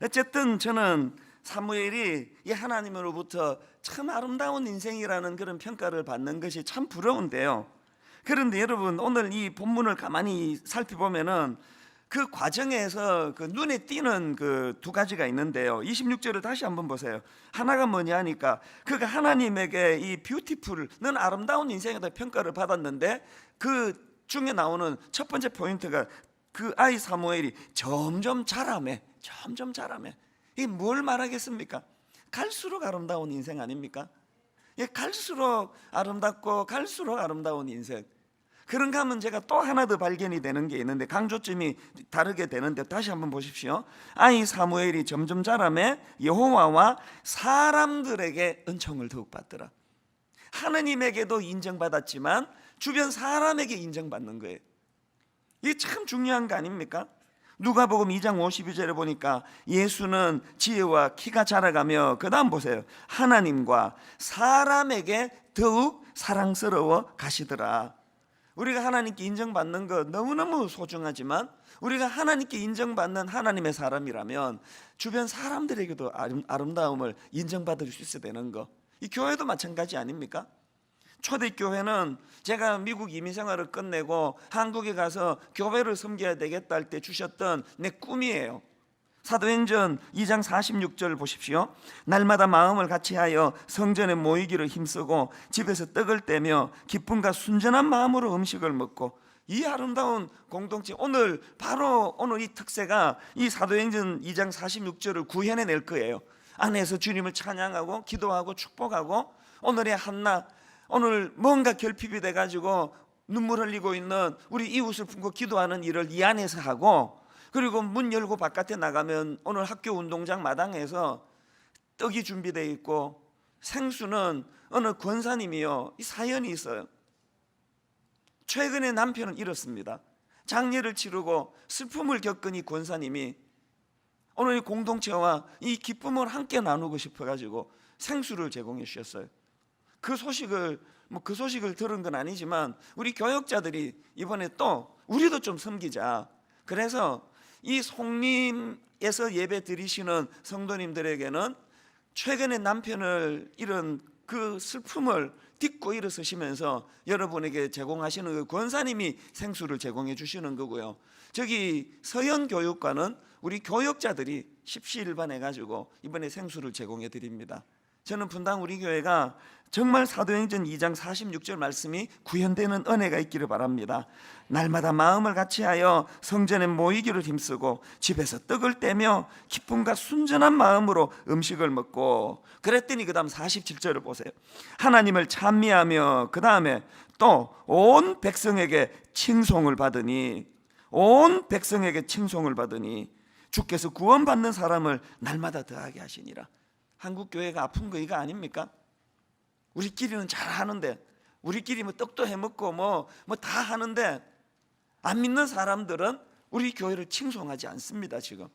어쨌든 저는 사무엘이 이 하나님으로부터 참 아름다운 인생이라는 그런 평가를 받는 것이 참 부러운데요. 그런데 여러분, 오늘 이 본문을 가만히 살펴보면은 그 과정에서 그 눈에 띄는 그 두 가지가 있는데요. 26절을 다시 한번 보세요. 하나가 뭐냐 하니까 그가 하나님에게 이 뷰티풀, 넌 아름다운 인생이다 평가를 받았는데, 그 중에 나오는 첫 번째 포인트가 그 아이 사무엘이 점점 자라매. 이게 뭘 말하겠습니까? 갈수록 아름다운 인생 아닙니까? 갈수록 아름답고 갈수록 아름다운 인생. 그런가 하면 제가 또 하나 더 발견이 되는 게 있는데, 강조점이 다르게 되는데 다시 한번 보십시오. 아이 사무엘이 점점 자라매 여호와와 사람들에게 은총을 더욱 받더라. 하느님에게도 인정받았지만 주변 사람에게 인정받는 거예요. 이게 참 중요한 거 아닙니까? 누가복음 2장 52절에 보니까 예수는 지혜와 키가 자라가며, 그 다음 보세요, 하나님과 사람에게 더욱 사랑스러워 가시더라. 우리가 하나님께 인정받는 것 너무너무 소중하지만, 우리가 하나님께 인정받는 하나님의 사람이라면 주변 사람들에게도 아름다움을 인정받을 수 있어야 되는 거, 이 교회도 마찬가지 아닙니까? 초대교회는 제가 미국 이민생활을 끝내고 한국에 가서 교회를 섬겨야 되겠다 할 때 주셨던 내 꿈이에요. 사도행전 2장 46절 보십시오. 날마다 마음을 같이하여 성전에 모이기를 힘쓰고 집에서 떡을 떼며 기쁨과 순전한 마음으로 음식을 먹고. 이 아름다운 공동체, 오늘 바로 오늘 이 특세가 이 사도행전 2장 46절을 구현해낼 거예요. 안에서 주님을 찬양하고 기도하고 축복하고, 오늘의 한낮, 오늘 뭔가 결핍이 돼가지고 눈물 흘리고 있는 우리 이웃을 품고 기도하는 일을 이 안에서 하고, 그리고 문 열고 바깥에 나가면 오늘 학교 운동장 마당에서 떡이 준비되어 있고, 생수는 어느 권사님이요, 이 사연이 있어요. 최근에 남편은 잃었습니다. 장례를 치르고 슬픔을 겪은 이 권사님이 오늘 이 공동체와 이 기쁨을 함께 나누고 싶어가지고 생수를 제공해 주셨어요. 그 소식을 들은 건 아니지만 우리 교역자들이 이번에 또 우리도 좀 섬기자, 그래서 이 송림에서 예배 드리시는 성도님들에게는 최근에 남편을 잃은 그 슬픔을 딛고 일어서시면서 여러분에게 제공하시는 그 권사님이 생수를 제공해 주시는 거고요. 저기 서현교육과는 우리 교역자들이 십시일반해 가지고 이번에 생수를 제공해 드립니다. 저는 분당 우리 교회가 정말 사도행전 2장 46절 말씀이 구현되는 은혜가 있기를 바랍니다. 날마다 마음을 같이하여 성전에 모이기를 힘쓰고 집에서 떡을 떼며 기쁨과 순전한 마음으로 음식을 먹고. 그랬더니 그 다음 47절을 보세요. 하나님을 찬미하며 그 다음에 또 온 백성에게 칭송을 받으니, 온 백성에게 칭송을 받으니 주께서 구원받는 사람을 날마다 더하게 하시니라. 한국 교회가 아픈 거 이거 아닙니까? 우리끼리는 잘 하는데, 우리끼리 뭐 떡도 해먹고 뭐 다 하는데, 안 믿는 사람들은 우리 교회를 칭송하지 않습니다. 지금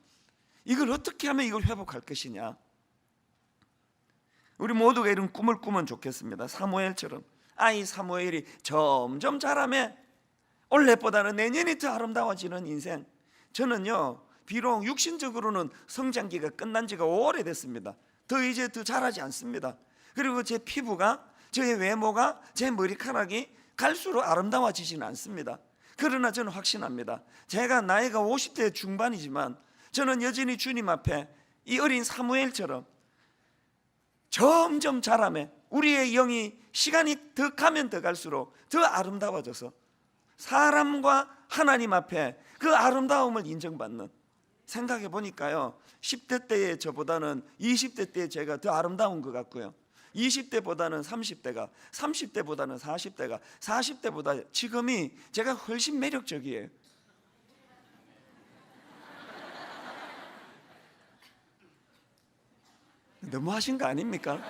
이걸 어떻게 하면 이걸 회복할 것이냐. 우리 모두가 이런 꿈을 꾸면 좋겠습니다. 사무엘처럼 아이 사무엘이 점점 자라매 올해보다는 내년이 더 아름다워지는 인생. 저는요, 비록 육신적으로는 성장기가 끝난 지가 오래됐습니다. 이제 더 자라지 않습니다. 그리고 제 피부가, 저의 외모가, 제 머리카락이 갈수록 아름다워지지는 않습니다. 그러나 저는 확신합니다. 제가 나이가 50대 중반이지만 저는 여전히 주님 앞에 이 어린 사무엘처럼 점점 자라매 우리의 영이 시간이 더 가면 더 갈수록 더 아름다워져서 사람과 하나님 앞에 그 아름다움을 인정받는, 생각해 보니까요 10대 때의 저보다는 20대 때의 제가 더 아름다운 것 같고요, 20대보다는 30대가, 30대보다는 40대가, 40대보다 지금이 제가 훨씬 매력적이에요. 너무하신 거 아닙니까?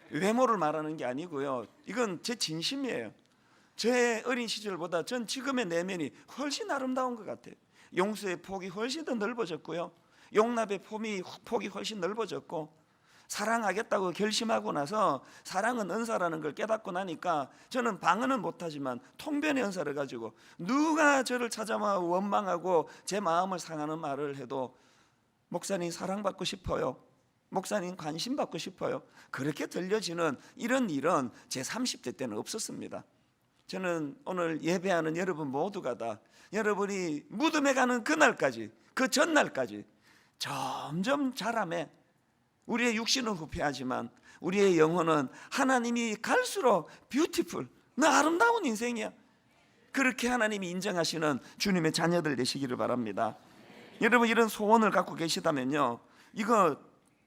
외모를 말하는 게 아니고요, 이건 제 진심이에요. 제 어린 시절보다 전 지금의 내면이 훨씬 아름다운 것 같아요. 용서의 폭이 훨씬 더 넓어졌고요, 용납의 폭이 훨씬 넓어졌고, 사랑하겠다고 결심하고 나서 사랑은 은사라는 걸 깨닫고 나니까 저는 방언은 못하지만 통변의 은사를 가지고 누가 저를 찾아와 원망하고 제 마음을 상하는 말을 해도 목사님 사랑받고 싶어요, 목사님 관심 받고 싶어요, 그렇게 들려지는 이런 일은 제 30대 때는 없었습니다. 저는 오늘 예배하는 여러분 모두가 다 여러분이 무덤에 가는 그날까지, 그 전날까지 점점 자라매, 우리의 육신은 후패하지만 우리의 영혼은 하나님이 갈수록 뷰티풀, 너 아름다운 인생이야, 그렇게 하나님이 인정하시는 주님의 자녀들 되시기를 바랍니다. 여러분 이런 소원을 갖고 계시다면요, 이거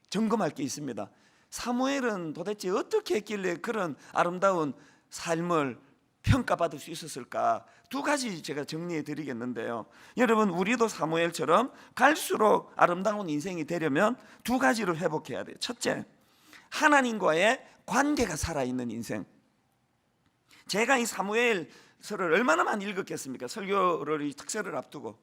점검할 게 있습니다. 사무엘은 도대체 어떻게 했길래 그런 아름다운 삶을 평가받을 수 있었을까? 두 가지 제가 정리해 드리겠는데요, 여러분 우리도 사무엘처럼 갈수록 아름다운 인생이 되려면 두 가지를 회복해야 돼요. 첫째, 하나님과의 관계가 살아있는 인생. 제가 이 사무엘서를 얼마나 많이 읽었겠습니까? 설교를 이 특세를 앞두고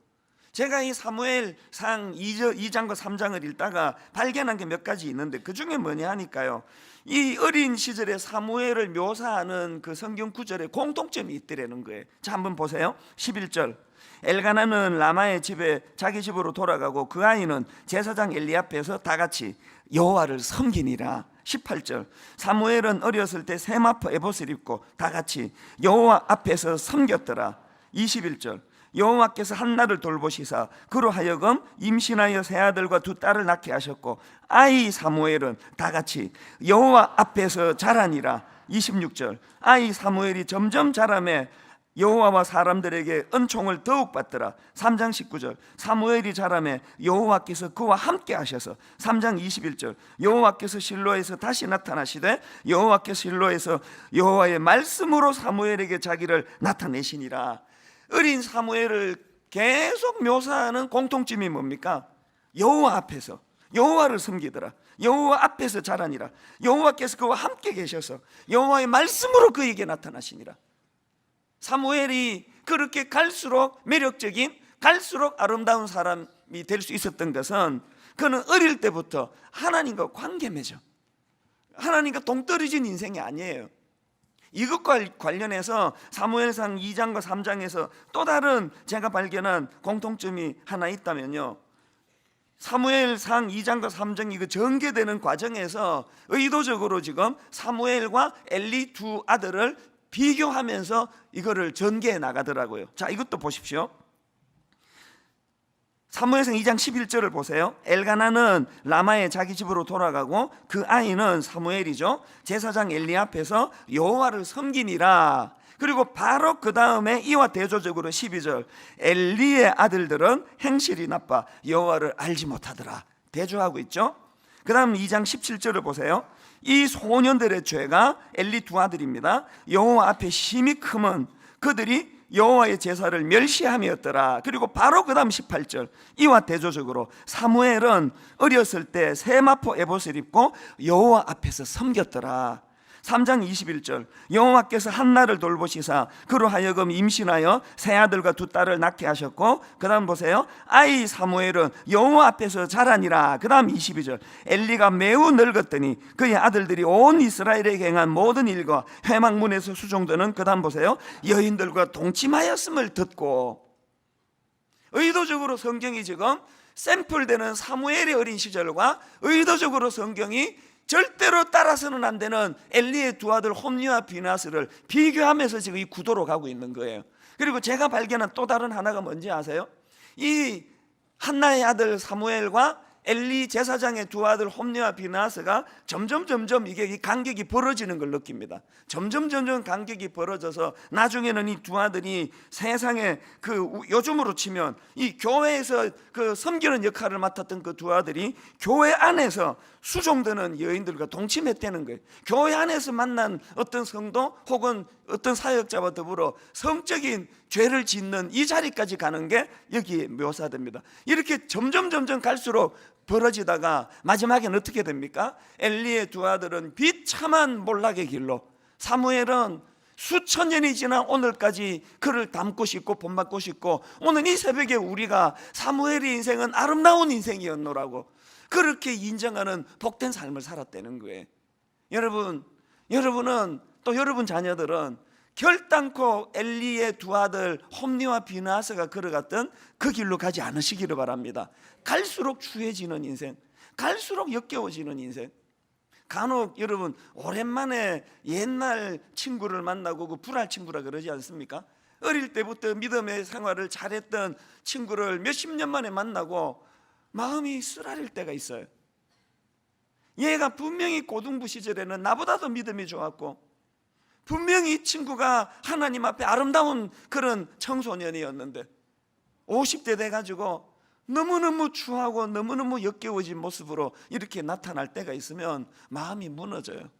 제가 이 사무엘상 2장과 3장을 읽다가 발견한 게 몇 가지 있는데, 그 중에 뭐냐 하니까요, 이 어린 시절의 사무엘을 묘사하는 그 성경 구절에 공통점이 있더라는 거예요. 자, 한번 보세요. 11절, 엘가나는 라마의 집에 자기 집으로 돌아가고 그 아이는 제사장 엘리 앞에서 다 같이 여호와를 섬기니라. 18절, 사무엘은 어렸을 때 세마포 에봇을 입고 다 같이 여호와 앞에서 섬겼더라. 21절, 여호와께서 한나를 돌보시사 그로 하여금 임신하여 세 아들과 두 딸을 낳게 하셨고 아이 사무엘은 다 같이 여호와 앞에서 자라니라. 26절, 아이 사무엘이 점점 자라매 여호와와 사람들에게 은총을 더욱 받더라. 3장 19절, 사무엘이 자라매 여호와께서 그와 함께 하셔서. 3장 21절, 여호와께서 실로에서 다시 나타나시되 여호와께서 실로에서 여호와의 말씀으로 사무엘에게 자기를 나타내시니라. 어린 사무엘을 계속 묘사하는 공통점이 뭡니까? 여호와 앞에서 여호와를 섬기더라, 여호와 앞에서 자라니라, 여호와께서 그와 함께 계셔서 여호와의 말씀으로 그에게 나타나시니라. 사무엘이 그렇게 갈수록 매력적인, 갈수록 아름다운 사람이 될 수 있었던 것은 그는 어릴 때부터 하나님과 관계 맺어, 하나님과 동떨어진 인생이 아니에요. 이것과 관련해서 사무엘상 2장과 3장에서 또 다른 제가 발견한 공통점이 하나 있다면요, 사무엘상 2장과 3장이 그 전개되는 과정에서 의도적으로 지금 사무엘과 엘리 두 아들을 비교하면서 이거를 전개해 나가더라고요. 자, 이것도 보십시오. 사무엘상 2장 11절을 보세요. 엘가나는 라마의 자기 집으로 돌아가고 그 아이는 사무엘이죠, 제사장 엘리 앞에서 여호와를 섬기니라. 그리고 바로 그 다음에 이와 대조적으로 12절, 엘리의 아들들은 행실이 나빠 여호와를 알지 못하더라. 대조하고 있죠. 그 다음 2장 17절을 보세요. 이 소년들의 죄가, 엘리 두 아들입니다, 여호와 앞에 심히 크면 그들이 여호와의 제사를 멸시함이었더라. 그리고 바로 그 다음 18절, 이와 대조적으로 사무엘은 어렸을 때 세마포 에봇을 입고 여호와 앞에서 섬겼더라. 3장 21절, 여호와께서 한나를 돌보시사 그로 하여금 임신하여 세 아들과 두 딸을 낳게 하셨고, 그 다음 보세요. 아이 사무엘은 여호와 앞에서 자라니라. 그 다음 22절, 엘리가 매우 늙었더니 그의 아들들이 온 이스라엘에게 행한 모든 일과 회막문에서 수종되는, 그 다음 보세요, 여인들과 동침하였음을 듣고. 의도적으로 성경이 지금 샘플되는 사무엘의 어린 시절과 의도적으로 성경이 절대로 따라서는 안 되는 엘리의 두 아들 홈리와 비나스를 비교하면서 지금 이 구도로 가고 있는 거예요. 그리고 제가 발견한 또 다른 하나가 뭔지 아세요? 이 한나의 아들 사무엘과 엘리 제사장의 두 아들 홈니와 비나하스가 점점 이게 이 간격이 벌어지는 걸 느낍니다. 점점 간격이 벌어져서 나중에는 이 두 아들이 세상에 요즘으로 치면 이 교회에서 섬기는 역할을 맡았던 그 두 아들이 교회 안에서 수종되는 여인들과 동침했다는 거예요. 교회 안에서 만난 어떤 성도 혹은 어떤 사역자와 더불어 성적인 죄를 짓는 이 자리까지 가는 게 여기에 묘사됩니다. 이렇게 점점 갈수록 벌어지다가 마지막에는 어떻게 됩니까? 엘리의 두 아들은 비참한 몰락의 길로, 사무엘은 수천 년이 지난 오늘까지 그를 닮고 싶고 본받고 싶고, 오늘 이 새벽에 우리가 사무엘의 인생은 아름다운 인생이었노라고 그렇게 인정하는 복된 삶을 살았다는 거예요. 여러분은 또 여러분 자녀들은 결단코 엘리의 두 아들 홈니와 비나하스가 걸어갔던 그 길로 가지 않으시기를 바랍니다. 갈수록 추해지는 인생, 갈수록 역겨워지는 인생. 간혹 여러분 오랜만에 옛날 친구를 만나고 그 불알 친구라 그러지 않습니까? 어릴 때부터 믿음의 생활을 잘했던 친구를 몇십 년 만에 만나고 마음이 쓰라릴 때가 있어요. 얘가 분명히 고등부 시절에는 나보다도 믿음이 좋았고, 분명히 이 친구가 하나님 앞에 아름다운 그런 청소년이었는데 50대 돼가지고 너무너무 추하고 너무너무 역겨워진 모습으로 이렇게 나타날 때가 있으면 마음이 무너져요.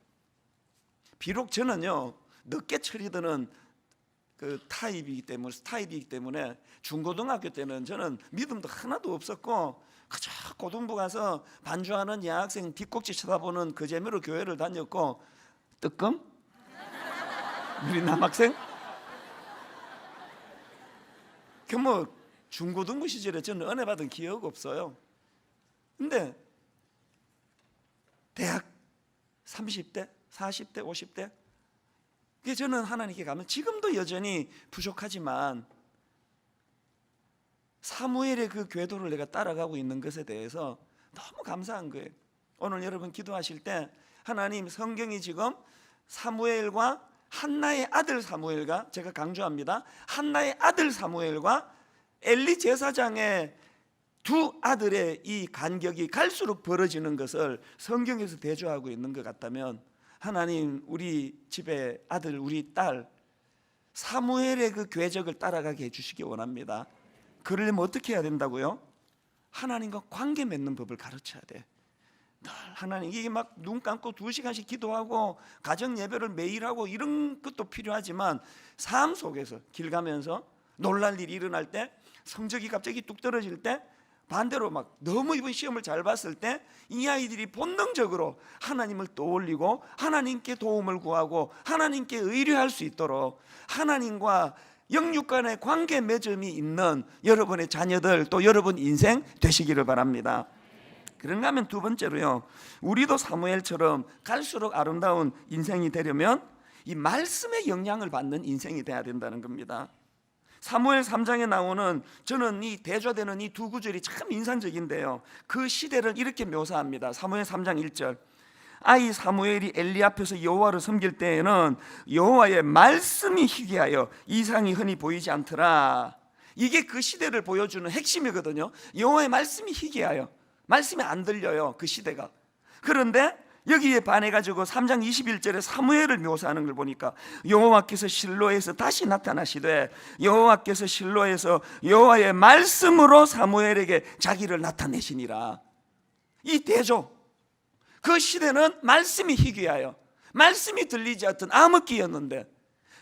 비록 저는요 늦게 철이 드는 스타일이기 때문에 중고등학교 때는 저는 믿음도 하나도 없었고 그저 고등부 가서 반주하는 여학생 뒷꼭지 쳐다보는 그 재미로 교회를 다녔고, 뜨끔? 우리 남학생? 중고등부 시절에 저는 은혜 받은 기억 없어요. 근데 대학 30대, 40대, 50대 저는 하나님께 가면 지금도 여전히 부족하지만 사무엘의 그 궤도를 내가 따라가고 있는 것에 대해서 너무 감사한 거예요. 오늘 여러분 기도하실 때 하나님, 성경이 지금 사무엘과 한나의 아들 사무엘과, 제가 강조합니다, 한나의 아들 사무엘과 엘리 제사장의 두 아들의 이 간격이 갈수록 벌어지는 것을 성경에서 대조하고 있는 것 같다면, 하나님 우리 집의 아들, 우리 딸 사무엘의 그 궤적을 따라가게 해주시기 원합니다. 그러려면 어떻게 해야 된다고요? 하나님과 관계 맺는 법을 가르쳐야 돼. 늘 하나님, 이게 막 눈 감고 2시간씩 기도하고 가정 예배를 매일 하고 이런 것도 필요하지만, 삶 속에서 길 가면서 놀랄 일이 일어날 때, 성적이 갑자기 뚝 떨어질 때, 반대로 막 너무 이번 시험을 잘 봤을 때 이 아이들이 본능적으로 하나님을 떠올리고 하나님께 도움을 구하고 하나님께 의뢰할 수 있도록 하나님과 영육 간의 관계 맺음이 있는 여러분의 자녀들, 또 여러분 인생 되시기를 바랍니다. 그런가 하면 두 번째로요, 우리도 사무엘처럼 갈수록 아름다운 인생이 되려면 이 말씀의 영향을 받는 인생이 돼야 된다는 겁니다. 사무엘 3장에 나오는, 저는 이 대조되는 이 두 구절이 참 인상적인데요, 그 시대를 이렇게 묘사합니다. 사무엘 3장 1절, 아이 사무엘이 엘리 앞에서 여호와를 섬길 때에는 여호와의 말씀이 희귀하여 이상이 흔히 보이지 않더라. 이게 그 시대를 보여주는 핵심이거든요. 여호와의 말씀이 희귀하여, 말씀이 안 들려요, 그 시대가. 그런데 여기에 반해가지고 3장 21절에 사무엘을 묘사하는 걸 보니까, 여호와께서 실로에서 다시 나타나시되 여호와께서 실로에서 여호와의 말씀으로 사무엘에게 자기를 나타내시니라. 이 대조, 그 시대는 말씀이 희귀하여 말씀이 들리지 않던 암흑기였는데,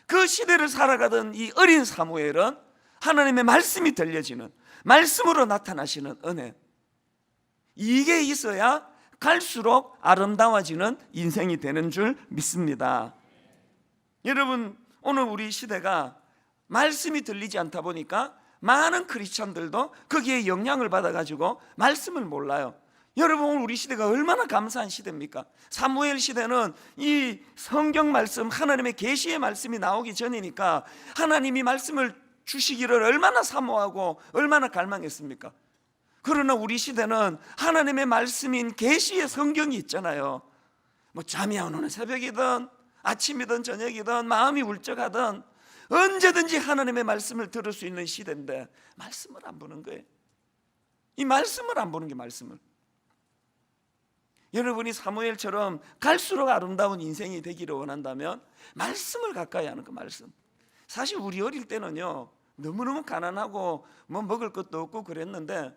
그 시대를 살아가던 이 어린 사무엘은 하나님의 말씀이 들려지는, 말씀으로 나타나시는 은혜, 이게 있어야 갈수록 아름다워지는 인생이 되는 줄 믿습니다. 여러분, 오늘 우리 시대가 말씀이 들리지 않다 보니까 많은 크리스천들도 거기에 영향을 받아가지고 말씀을 몰라요. 여러분, 오늘 우리 시대가 얼마나 감사한 시대입니까? 사무엘 시대는 이 성경 말씀, 하나님의 계시의 말씀이 나오기 전이니까 하나님이 말씀을 주시기를 얼마나 사모하고 얼마나 갈망했습니까? 그러나 우리 시대는 하나님의 말씀인 계시의 성경이 있잖아요. 뭐 잠이 안 오는 새벽이든 아침이든 저녁이든 마음이 울적하든 언제든지 하나님의 말씀을 들을 수 있는 시대인데 말씀을 안 보는 거예요. 이 말씀을 안 보는 게 말씀을. 여러분이 사무엘처럼 갈수록 아름다운 인생이 되기를 원한다면 말씀을 가까이 하는 거. 말씀. 사실 우리 어릴 때는요, 너무너무 가난하고 뭐 먹을 것도 없고 그랬는데,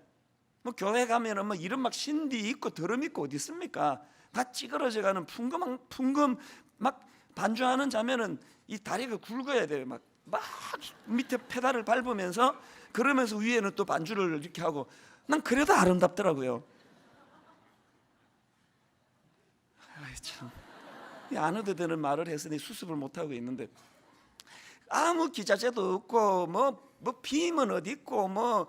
뭐 교회 가면은 뭐 이런 막 신비 있고 더럼 있고 어디 있습니까? 다 찌그러져가는 풍금 막 반주하는 자면은 이 다리가 굵어야 돼요. 막 밑에 페달을 밟으면서, 그러면서 위에는 또 반주를 이렇게 하고. 난 그래도 아름답더라고요. 아이 참, 안 해도 되는 말을 해서 내 수습을 못 하고 있는데, 아무 기자재도 없고 뭐 빔은 어디 있고 뭐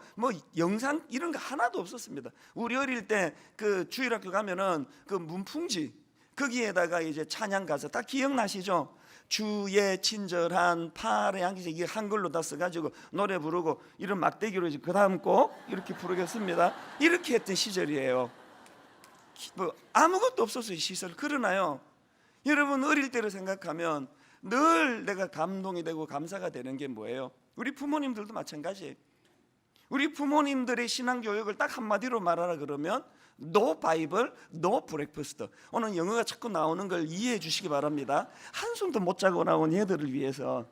영상 이런 거 하나도 없었습니다. 우리 어릴 때 그 주일학교 가면은 그 문풍지, 거기에다가 이제 찬양 가사 다 기억나시죠? 주의 친절한 팔의 향기, 이게 한글로 다 써가지고 노래 부르고, 이런 막대기로 이제 그 다음 꼭 이렇게 부르겠습니다. 이렇게 했던 시절이에요. 뭐 아무것도 없었어요, 시설. 그러나요, 여러분 어릴 때를 생각하면 늘 내가 감동이 되고 감사가 되는 게 뭐예요? 우리 부모님들도 마찬가지. 우리 부모님들의 신앙교육을 딱 한마디로 말하라 그러면 No Bible, No Breakfast. 오늘 영어가 자꾸 나오는 걸 이해해 주시기 바랍니다. 한숨도 못 자고 나온 얘들을 위해서.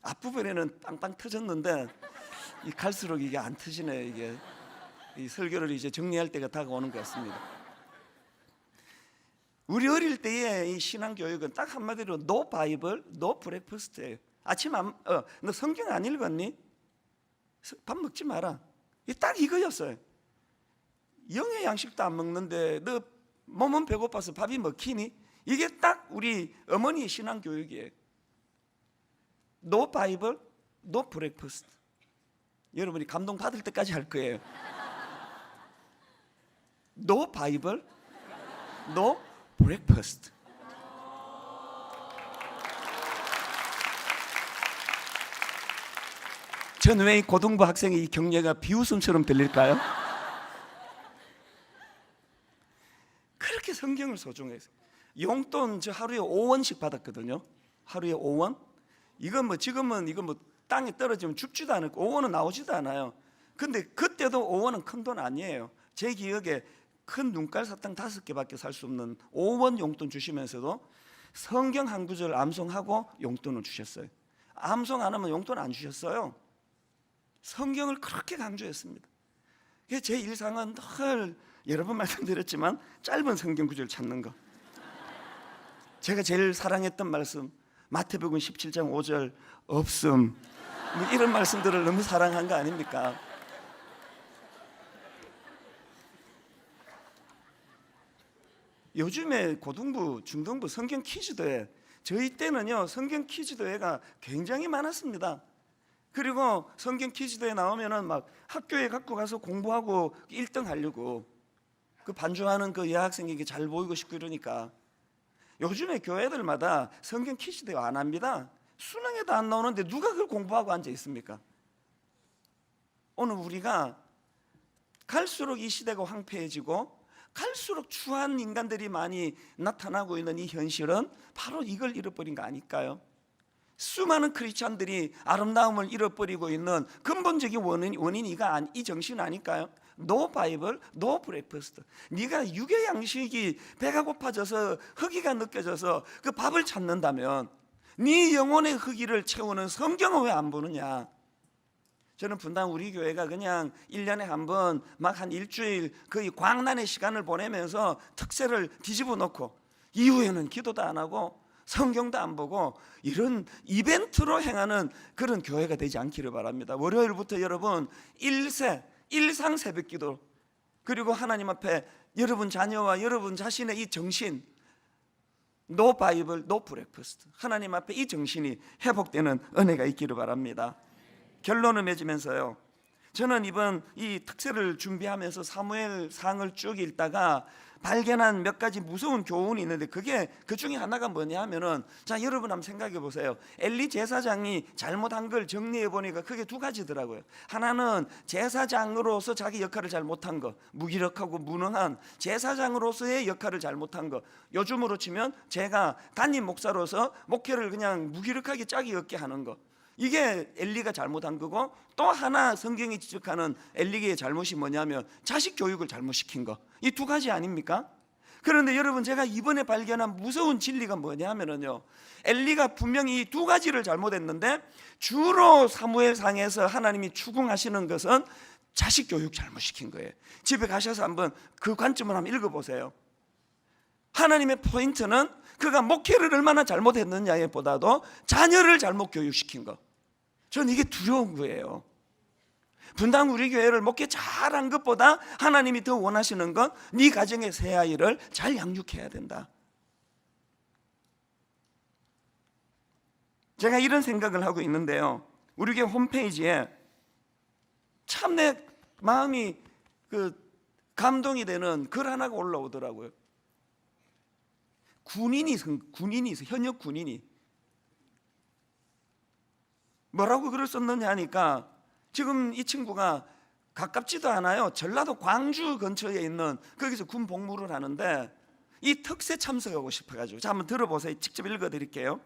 앞부분에는 빵빵 터졌는데 갈수록 이게 안 터지네. 이게 이 설교를 이제 정리할 때가 다가오는 것 같습니다. 우리 어릴 때의 이 신앙 교육은 딱 한마디로 No Bible, No Breakfast예요. 아침 너 성경 안 읽었니? 밥 먹지 마라. 딱 이거였어요. 영의 양식도 안 먹는데 너 몸은 배고파서 밥이 먹히니? 이게 딱 우리 어머니의 신앙 교육이에요. No Bible, No Breakfast. 여러분이 감동 받을 때까지 할 거예요. No Bible, No Breakfast. 전 왜 고등부 학생의 이 격려가 비웃음처럼 들릴까요? 그렇게 성경을 소중해서. 용돈 저 하루에 5원씩 받았거든요. 하루에 5원. 이건 뭐 지금은 이거 뭐 땅에 떨어지면 죽지도 않고 5원은 나오지도 않아요. 근데 그때도 5원은 큰 돈 아니에요. 제 기억에 큰 눈깔 사탕 5개밖에 살 수 없는 5원 용돈 주시면서도 성경 한 구절 암송하고 용돈을 주셨어요. 암송 안 하면 용돈 안 주셨어요. 성경을 그렇게 강조했습니다. 제 일상은 늘 여러 번 말씀드렸지만 짧은 성경 구절 찾는 거. 제가 제일 사랑했던 말씀 마태복음 17장 5절 없음, 뭐 이런 말씀들을 너무 사랑한 거 아닙니까? 요즘에 고등부, 중등부 성경 퀴즈대회, 저희 때는요 성경 퀴즈대회가 굉장히 많았습니다. 그리고 성경 퀴즈대회 나오면은 막 학교에 갖고 가서 공부하고 1등 하려고, 그 반주하는 그 여학생에게 잘 보이고 싶고 이러니까. 요즘에 교회들마다 성경 퀴즈대회 안 합니다. 수능에도 안 나오는데 누가 그걸 공부하고 앉아 있습니까? 오늘 우리가 갈수록 이 시대가 황폐해지고 갈수록 추한 인간들이 많이 나타나고 있는 이 현실은 바로 이걸 잃어버린 거 아닐까요? 수많은 크리스찬들이 아름다움을 잃어버리고 있는 근본적인 원인이 이 정신 아닐까요? No Bible, No Breakfast. 네가 육의 양식이 배가 고파져서 허기가 느껴져서 그 밥을 찾는다면 네 영혼의 허기를 채우는 성경은 왜 안 보느냐? 저는 분당 우리 교회가 그냥 1년에 한 번 막 한 일주일 거의 광란의 시간을 보내면서 특세를 뒤집어 놓고 이후에는 기도도 안 하고 성경도 안 보고 이런 이벤트로 행하는 그런 교회가 되지 않기를 바랍니다. 월요일부터 여러분 일상 새벽 기도, 그리고 하나님 앞에 여러분 자녀와 여러분 자신의 이 정신, No Bible, No Breakfast, 하나님 앞에 이 정신이 회복되는 은혜가 있기를 바랍니다. 결론을 맺으면서요, 저는 이번 이 특세를 준비하면서 사무엘상을 쭉 읽다가 발견한 몇 가지 무서운 교훈이 있는데, 그게 그 중에 하나가 뭐냐 하면은, 자 여러분 한번 생각해 보세요. 엘리 제사장이 잘못한 걸 정리해 보니까 그게 두 가지더라고요. 하나는 제사장으로서 자기 역할을 잘 못한 거, 무기력하고 무능한 제사장으로서의 역할을 잘 못한 거. 요즘으로 치면 제가 담임 목사로서 목회를 그냥 무기력하게 짝이 없게 하는 거.
이게 엘리가 잘못한 거고, 또 하나 성경이 지적하는 엘리의 잘못이 뭐냐면 자식 교육을 잘못시킨 거. 이 두 가지 아닙니까? 그런데 여러분, 제가 이번에 발견한 무서운 진리가 뭐냐면요, 엘리가 분명히 이 두 가지를 잘못했는데 주로 사무엘상에서 하나님이 추궁하시는 것은 자식 교육 잘못시킨 거예요. 집에 가셔서 한번 그 관점을 한번 읽어보세요. 하나님의 포인트는 그가 목회를 얼마나 잘못했느냐에 보다도 자녀를 잘못 교육시킨 거. 저는 이게 두려운 거예요. 분당 우리 교회를 목회 잘한 것보다 하나님이 더 원하시는 건 네 가정의 새 아이를 잘 양육해야 된다. 제가 이런 생각을 하고 있는데요, 우리 교회 홈페이지에 참 내 마음이 감동이 되는 글 하나가 올라오더라고요. 현역 군인이 뭐라고 글을 썼느냐 하니까, 지금 이 친구가 가깝지도 않아요. 전라도 광주 근처에 있는 거기서 군 복무를 하는데 이 특세 참석하고 싶어가지고, 자, 한번 들어보세요. 직접 읽어드릴게요.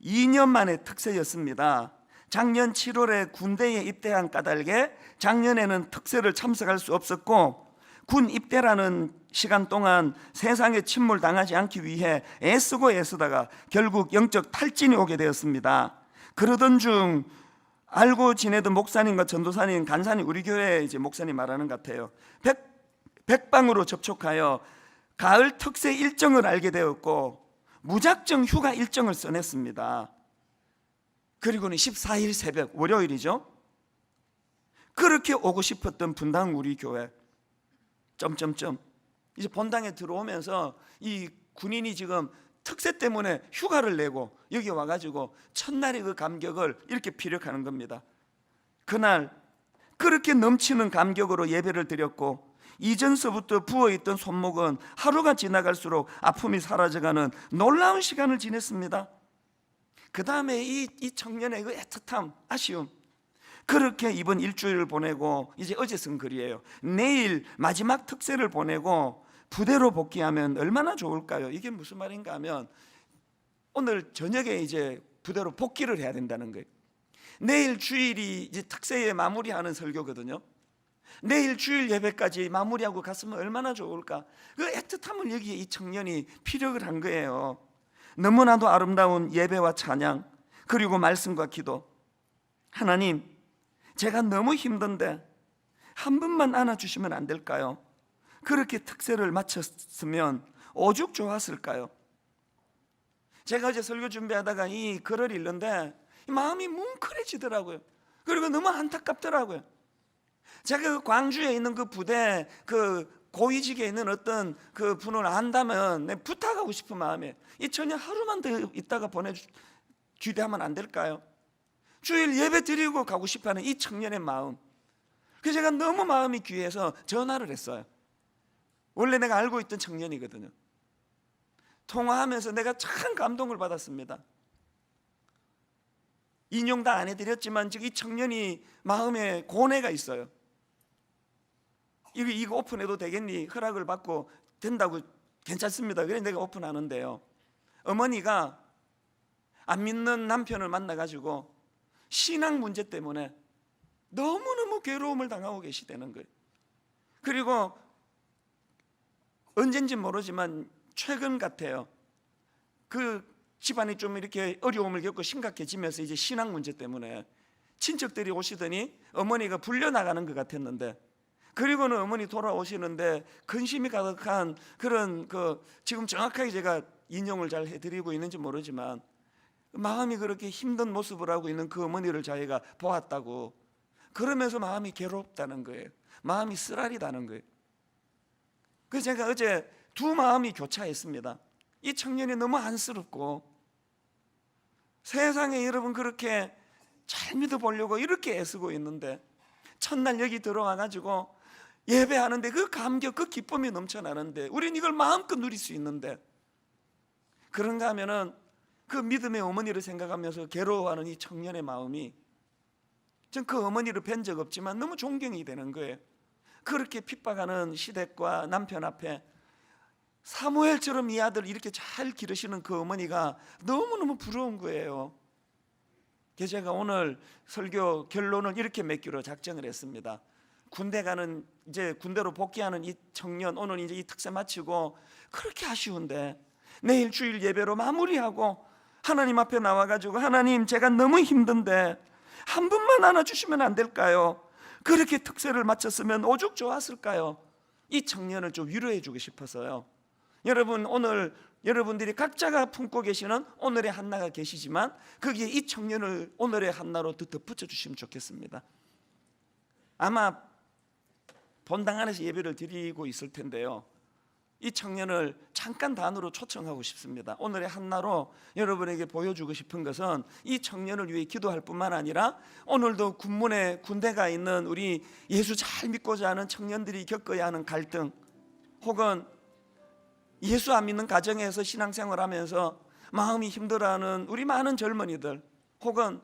2년 만에 특세였습니다. 작년 7월에 군대에 입대한 까닭에 작년에는 특세를 참석할 수 없었고, 군 입대라는 시간 동안 세상에 침몰당하지 않기 위해 애쓰다가 결국 영적 탈진이 오게 되었습니다. 그러던 중 알고 지내던 목사님과 전도사님, 간사님, 우리 교회 이제 목사님 말하는 것 같아요. 백방으로 접촉하여 가을 특세 일정을 알게 되었고, 무작정 휴가 일정을 써냈습니다. 그리고는 14일 새벽, 월요일이죠. 그렇게 오고 싶었던 분당 우리 교회 이제 본당에 들어오면서 이 군인이 지금 특세 때문에 휴가를 내고 여기 와가지고 첫날의 그 감격을 이렇게 피력하는 겁니다. 그날 그렇게 넘치는 감격으로 예배를 드렸고, 이전서부터 부어있던 손목은 하루가 지나갈수록 아픔이 사라져가는 놀라운 시간을 지냈습니다. 그 다음에 이 청년의 그 애틋함, 아쉬움, 그렇게 이번 일주일을 보내고 이제 어제 쓴 글이에요. 내일 마지막 특세를 보내고 부대로 복귀하면 얼마나 좋을까요? 이게 무슨 말인가 하면, 오늘 저녁에 이제 부대로 복귀를 해야 된다는 거예요. 내일 주일이 이제 특세에 마무리하는 설교거든요. 내일 주일 예배까지 마무리하고 갔으면 얼마나 좋을까. 그 애틋함을 여기에 이 청년이 피력을 한 거예요. 너무나도 아름다운 예배와 찬양, 그리고 말씀과 기도. 하나님, 제가 너무 힘든데 한 번만 안아주시면 안 될까요? 그렇게 특세를 마쳤으면 오죽 좋았을까요? 제가 어제 설교 준비하다가 이 글을 읽는데 마음이 뭉클해지더라고요. 그리고 너무 안타깝더라고요. 제가 그 광주에 있는 그 부대 그 고위직에 있는 어떤 그 분을 안다면 내가 부탁하고 싶은 마음에, 이 청년 하루만 더 있다가 귀대하면 안 될까요? 주일 예배 드리고 가고 싶어하는 이 청년의 마음. 그래서 제가 너무 마음이 귀해서 전화를 했어요. 원래 내가 알고 있던 청년이거든요. 통화하면서 내가 참 감동을 받았습니다. 인용 다 안 해드렸지만 지금 이 청년이 마음에 고뇌가 있어요. 이거 오픈해도 되겠니? 허락을 받고 된다고, 괜찮습니다. 그래서 내가 오픈하는데요, 어머니가 안 믿는 남편을 만나가지고 신앙 문제 때문에 너무너무 괴로움을 당하고 계시다는 거예요. 그리고 언젠지 모르지만 최근 같아요. 그 집안이 좀 이렇게 어려움을 겪고 심각해지면서 이제 신앙 문제 때문에 친척들이 오시더니 어머니가 불려나가는 것 같았는데, 그리고는 어머니 돌아오시는데 근심이 가득한 그런 지금 정확하게 제가 인용을 잘 해드리고 있는지 모르지만 마음이 그렇게 힘든 모습을 하고 있는 그 어머니를 자기가 보았다고, 그러면서 마음이 괴롭다는 거예요. 마음이 쓰라리다는 거예요. 그래서 제가 어제 두 마음이 교차했습니다. 이 청년이 너무 안쓰럽고, 세상에 여러분 그렇게 잘 믿어보려고 이렇게 애쓰고 있는데 첫날 여기 들어와가지고 예배하는데 그 감격, 그 기쁨이 넘쳐나는데 우린 이걸 마음껏 누릴 수 있는데, 그런가 하면은 그 믿음의 어머니를 생각하면서 괴로워하는 이 청년의 마음이, 전 그 어머니를 뵌 적 없지만 너무 존경이 되는 거예요. 그렇게 핍박하는 시댁과 남편 앞에 사무엘처럼 이 아들 이렇게 잘 기르시는 그 어머니가 너무너무 부러운 거예요. 제가 오늘 설교 결론을 이렇게 맺기로 작정을 했습니다. 군대 가는, 이제 군대로 복귀하는 이 청년, 오늘 이제 이 특세 마치고 그렇게 아쉬운데 내일 주일 예배로 마무리하고 하나님 앞에 나와가지고 하나님, 제가 너무 힘든데 한 분만 안아주시면 안 될까요? 그렇게 특세를 마쳤으면 오죽 좋았을까요? 이 청년을 좀 위로해 주고 싶어서요. 여러분, 오늘 여러분들이 각자가 품고 계시는 오늘의 한나가 계시지만 거기에 이 청년을 오늘의 한나로 덧붙여 주시면 좋겠습니다. 아마 본당 안에서 예배를 드리고 있을 텐데요, 이 청년을 잠깐 단으로 초청하고 싶습니다. 오늘의 한나로 여러분에게 보여주고 싶은 것은 이 청년을 위해 기도할 뿐만 아니라 오늘도 군문에 군대가 있는 우리 예수 잘 믿고자 하는 청년들이 겪어야 하는 갈등, 혹은 예수 안 믿는 가정에서 신앙생활하면서 마음이 힘들어하는 우리 많은 젊은이들, 혹은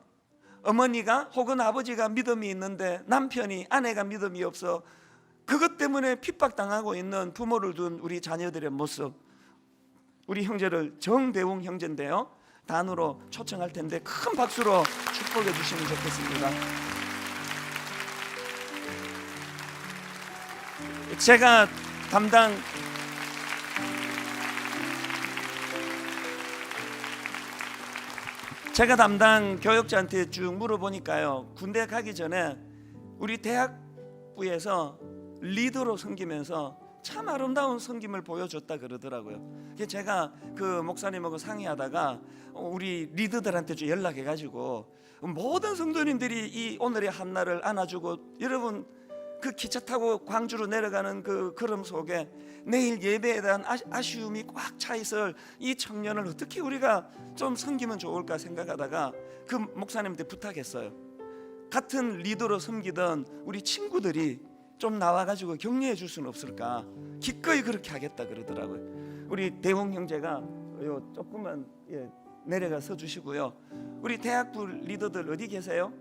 어머니가 혹은 아버지가 믿음이 있는데 남편이, 아내가 믿음이 없어 그것 때문에 핍박당하고 있는 부모를 둔 우리 자녀들의 모습, 우리 형제를 정대웅 형제인데요, 단으로 초청할 텐데 큰 박수로 축복해 주시면 좋겠습니다. 제가 담당 교역자한테 쭉 물어보니까요, 군대 가기 전에 우리 대학부에서 리더로 섬기면서 참 아름다운 섬김을 보여줬다 그러더라고요. 그래서 제가 그 목사님하고 상의하다가 우리 리더들한테 좀 연락해가지고 모든 성도님들이 이 오늘의 한나를 안아주고, 여러분 그 기차 타고 광주로 내려가는 그 걸음 속에 내일 예배에 대한 아쉬움이 꽉 차 있을 이 청년을 어떻게 우리가 좀 섬기면 좋을까 생각하다가 그 목사님한테 부탁했어요. 같은 리더로 섬기던 우리 친구들이 좀 나와가지고 격려해 줄 수는 없을까? 기꺼이 그렇게 하겠다 그러더라고요. 우리 대웅 형제가 요 조금만 내려가 서 주시고요. 우리 대학부 리더들 어디 계세요?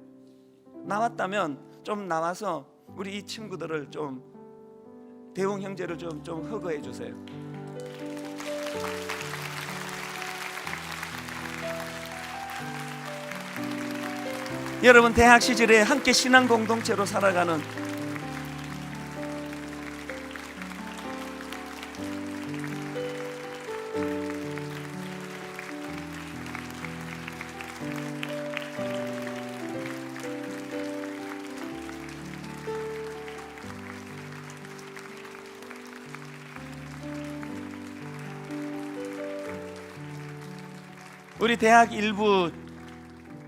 나왔다면 좀 나와서 우리 이 친구들을 좀, 대웅 형제를 좀 허거해 주세요. 여러분, 대학 시절에 함께 신앙 공동체로 살아가는 우리 대학 일부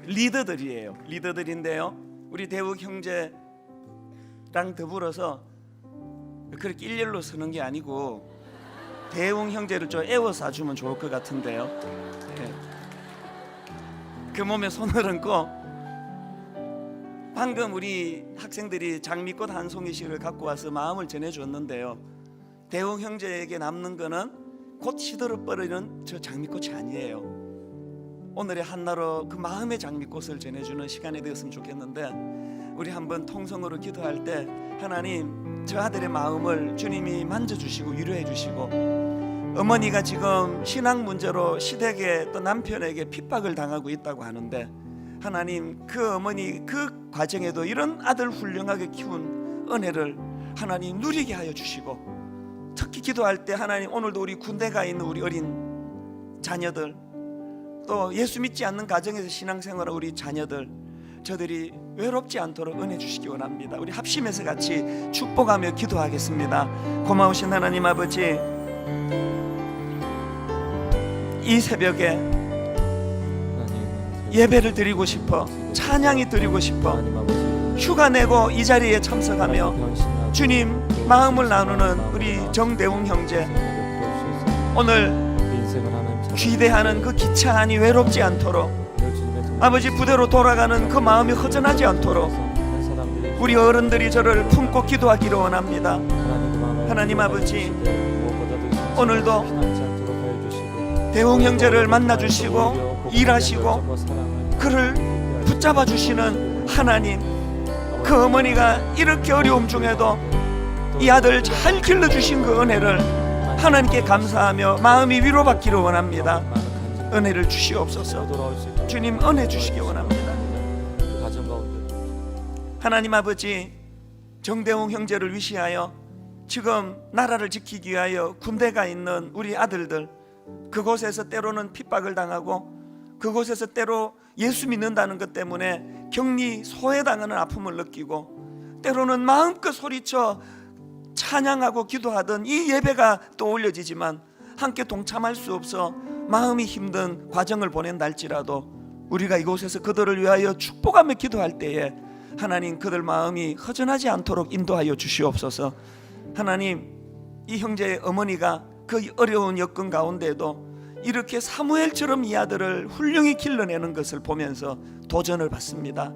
리더들인데요, 우리 대욱 형제랑 더불어서 그렇게 일렬로 서는 게 아니고 대웅 형제를 좀 애워싸 주면 좋을 것 같은데요. 그 몸에 손을 얹고, 방금 우리 학생들이 장미꽃 한 송이씩을 갖고 와서 마음을 전해줬는데요, 대웅 형제에게 남는 거는 곧 시들어버리는 저 장미꽃이 아니에요. 오늘의 한나로 그 마음의 장미꽃을 전해주는 시간이 되었으면 좋겠는데, 우리 한번 통성으로 기도할 때 하나님, 저 아들의 마음을 주님이 만져주시고 위로해 주시고, 어머니가 지금 신앙 문제로 시댁에 또 남편에게 핍박을 당하고 있다고 하는데, 하나님 그 어머니 그 과정에도 이런 아들 훌륭하게 키운 은혜를 하나님 누리게 하여 주시고, 특히 기도할 때 하나님, 오늘도 우리 군대가 있는 우리 어린 자녀들, 또 예수 믿지 않는 가정에서 신앙생활한 우리 자녀들, 저들이 외롭지 않도록 은혜 주시기 원합니다. 우리 합심해서 같이 축복하며 기도하겠습니다. 고마우신 하나님 아버지, 이 새벽에 예배를 드리고 싶어, 찬양이 드리고 싶어 휴가 내고 이 자리에 참석하며 주님 마음을 나누는 우리 정대웅 형제, 오늘 귀대하는 그 기차 안이 외롭지 않도록, 아버지 부대로 돌아가는 그 마음이 허전하지 않도록 우리 어른들이 저를 품고 기도하기를 원합니다. 하나님 아버지, 오늘도 대웅 형제를 만나주시고 일하시고 그를 붙잡아 주시는 하나님, 그 어머니가 이렇게 어려움 중에도 이 아들 잘 길러주신 그 은혜를 하나님께 감사하며 마음이 위로받기를 원합니다. 은혜를 주시옵소서. 주님, 은혜 주시기 원합니다. 하나님 아버지, 정대웅 형제를 위시하여 지금 나라를 지키기 위하여 군대가 있는 우리 아들들, 그곳에서 때로는 핍박을 당하고 그곳에서 때로 예수 믿는다는 것 때문에 격리 소외당하는 아픔을 느끼고 때로는 마음껏 소리쳐 찬양하고 기도하던 이 예배가 또 올려지지만 함께 동참할 수 없어 마음이 힘든 과정을 보낸다 할지라도 우리가 이곳에서 그들을 위하여 축복하며 기도할 때에 하나님 그들 마음이 허전하지 않도록 인도하여 주시옵소서. 하나님, 이 형제의 어머니가 그 어려운 여건 가운데도 이렇게 사무엘처럼 이 아들을 훌륭히 길러내는 것을 보면서 도전을 받습니다.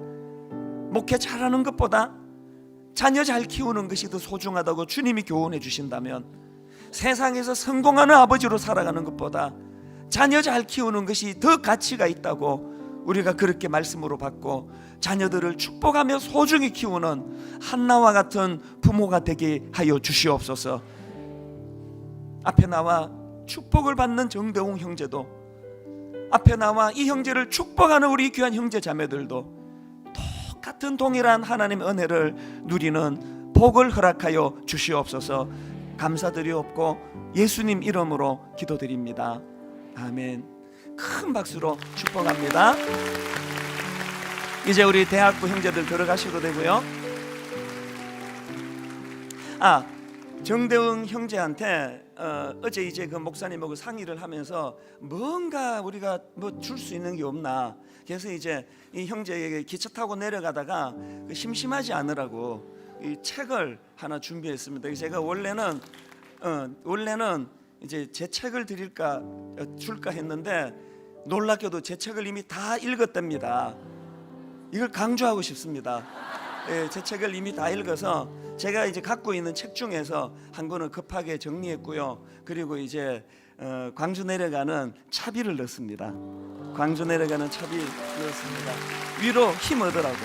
목회 잘하는 것보다 자녀 잘 키우는 것이 더 소중하다고 주님이 교훈해 주신다면, 세상에서 성공하는 아버지로 살아가는 것보다 자녀 잘 키우는 것이 더 가치가 있다고 우리가 그렇게 말씀으로 받고 자녀들을 축복하며 소중히 키우는 한나와 같은 부모가 되게 하여 주시옵소서. 앞에 나와 축복을 받는 정대웅 형제도, 앞에 나와 이 형제를 축복하는 우리 귀한 형제 자매들도 똑같은 동일한 하나님의 은혜를 누리는 복을 허락하여 주시옵소서. 감사드리옵고 예수님 이름으로 기도드립니다. 아멘. 큰 박수로 축복합니다. 이제 우리 대학부 형제들 들어가셔도 되고요. 정대웅 형제한테 어제 이제 그 목사님하고 상의를 하면서 뭔가 우리가 뭐 줄 수 있는 게 없나. 그래서 이제 이 형제에게 기차 타고 내려가다가 심심하지 않으라고 이 책을 하나 준비했습니다. 제가 원래는 이제 제 책을 드릴까 줄까 했는데 놀랍게도 제 책을 이미 다 읽었답니다. 이걸 강조하고 싶습니다. 예, 제 책을 이미 다 읽어서 제가 이제 갖고 있는 책 중에서 한 권을 급하게 정리했고요. 그리고 이제 광주 내려가는 차비를 넣습니다. 광주 내려가는 차비 넣었습니다. 위로 힘 얻으라고.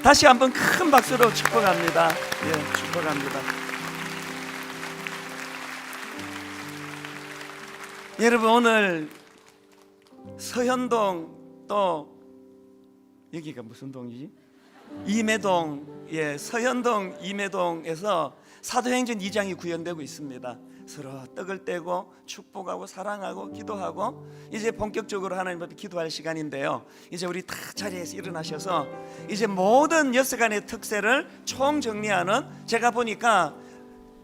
다시 한번 큰 박수로 축복합니다. 예, 축복합니다. 여러분, 오늘 서현동, 또 여기가 무슨 동이지? 임해동, 예, 서현동 임해동에서 사도행전 2장이 구현되고 있습니다. 서로 떡을 떼고 축복하고 사랑하고 기도하고 이제 본격적으로 하나님 앞에 기도할 시간인데요. 이제 우리 다 자리에서 일어나셔서 이제 모든 여섯간의 특세를 총정리하는, 제가 보니까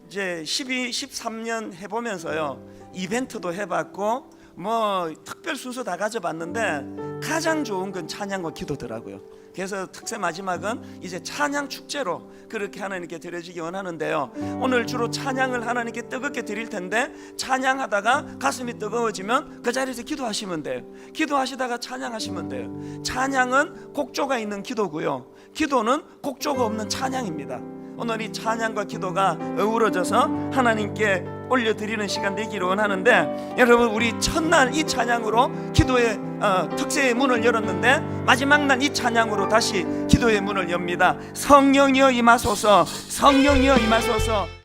이제 13년 해보면서요, 이벤트도 해봤고 뭐 특별 순서 다 가져봤는데 가장 좋은 건 찬양과 기도더라고요. 그래서 특세 마지막은 이제 찬양 축제로 그렇게 하나님께 드려지기 원하는데요. 오늘 주로 찬양을 하나님께 뜨겁게 드릴 텐데, 찬양하다가 가슴이 뜨거워지면 그 자리에서 기도하시면 돼요. 기도하시다가 찬양하시면 돼요. 찬양은 곡조가 있는 기도고요, 기도는 곡조가 없는 찬양입니다. 오늘 이 찬양과 기도가 어우러져서 하나님께 올려드리는 시간 되기를 원하는데, 여러분, 우리 첫날 이 찬양으로 기도의 특세의 문을 열었는데 마지막 날 이 찬양으로 다시 기도의 문을 엽니다. 성령이여 임하소서, 성령이여 임하소서.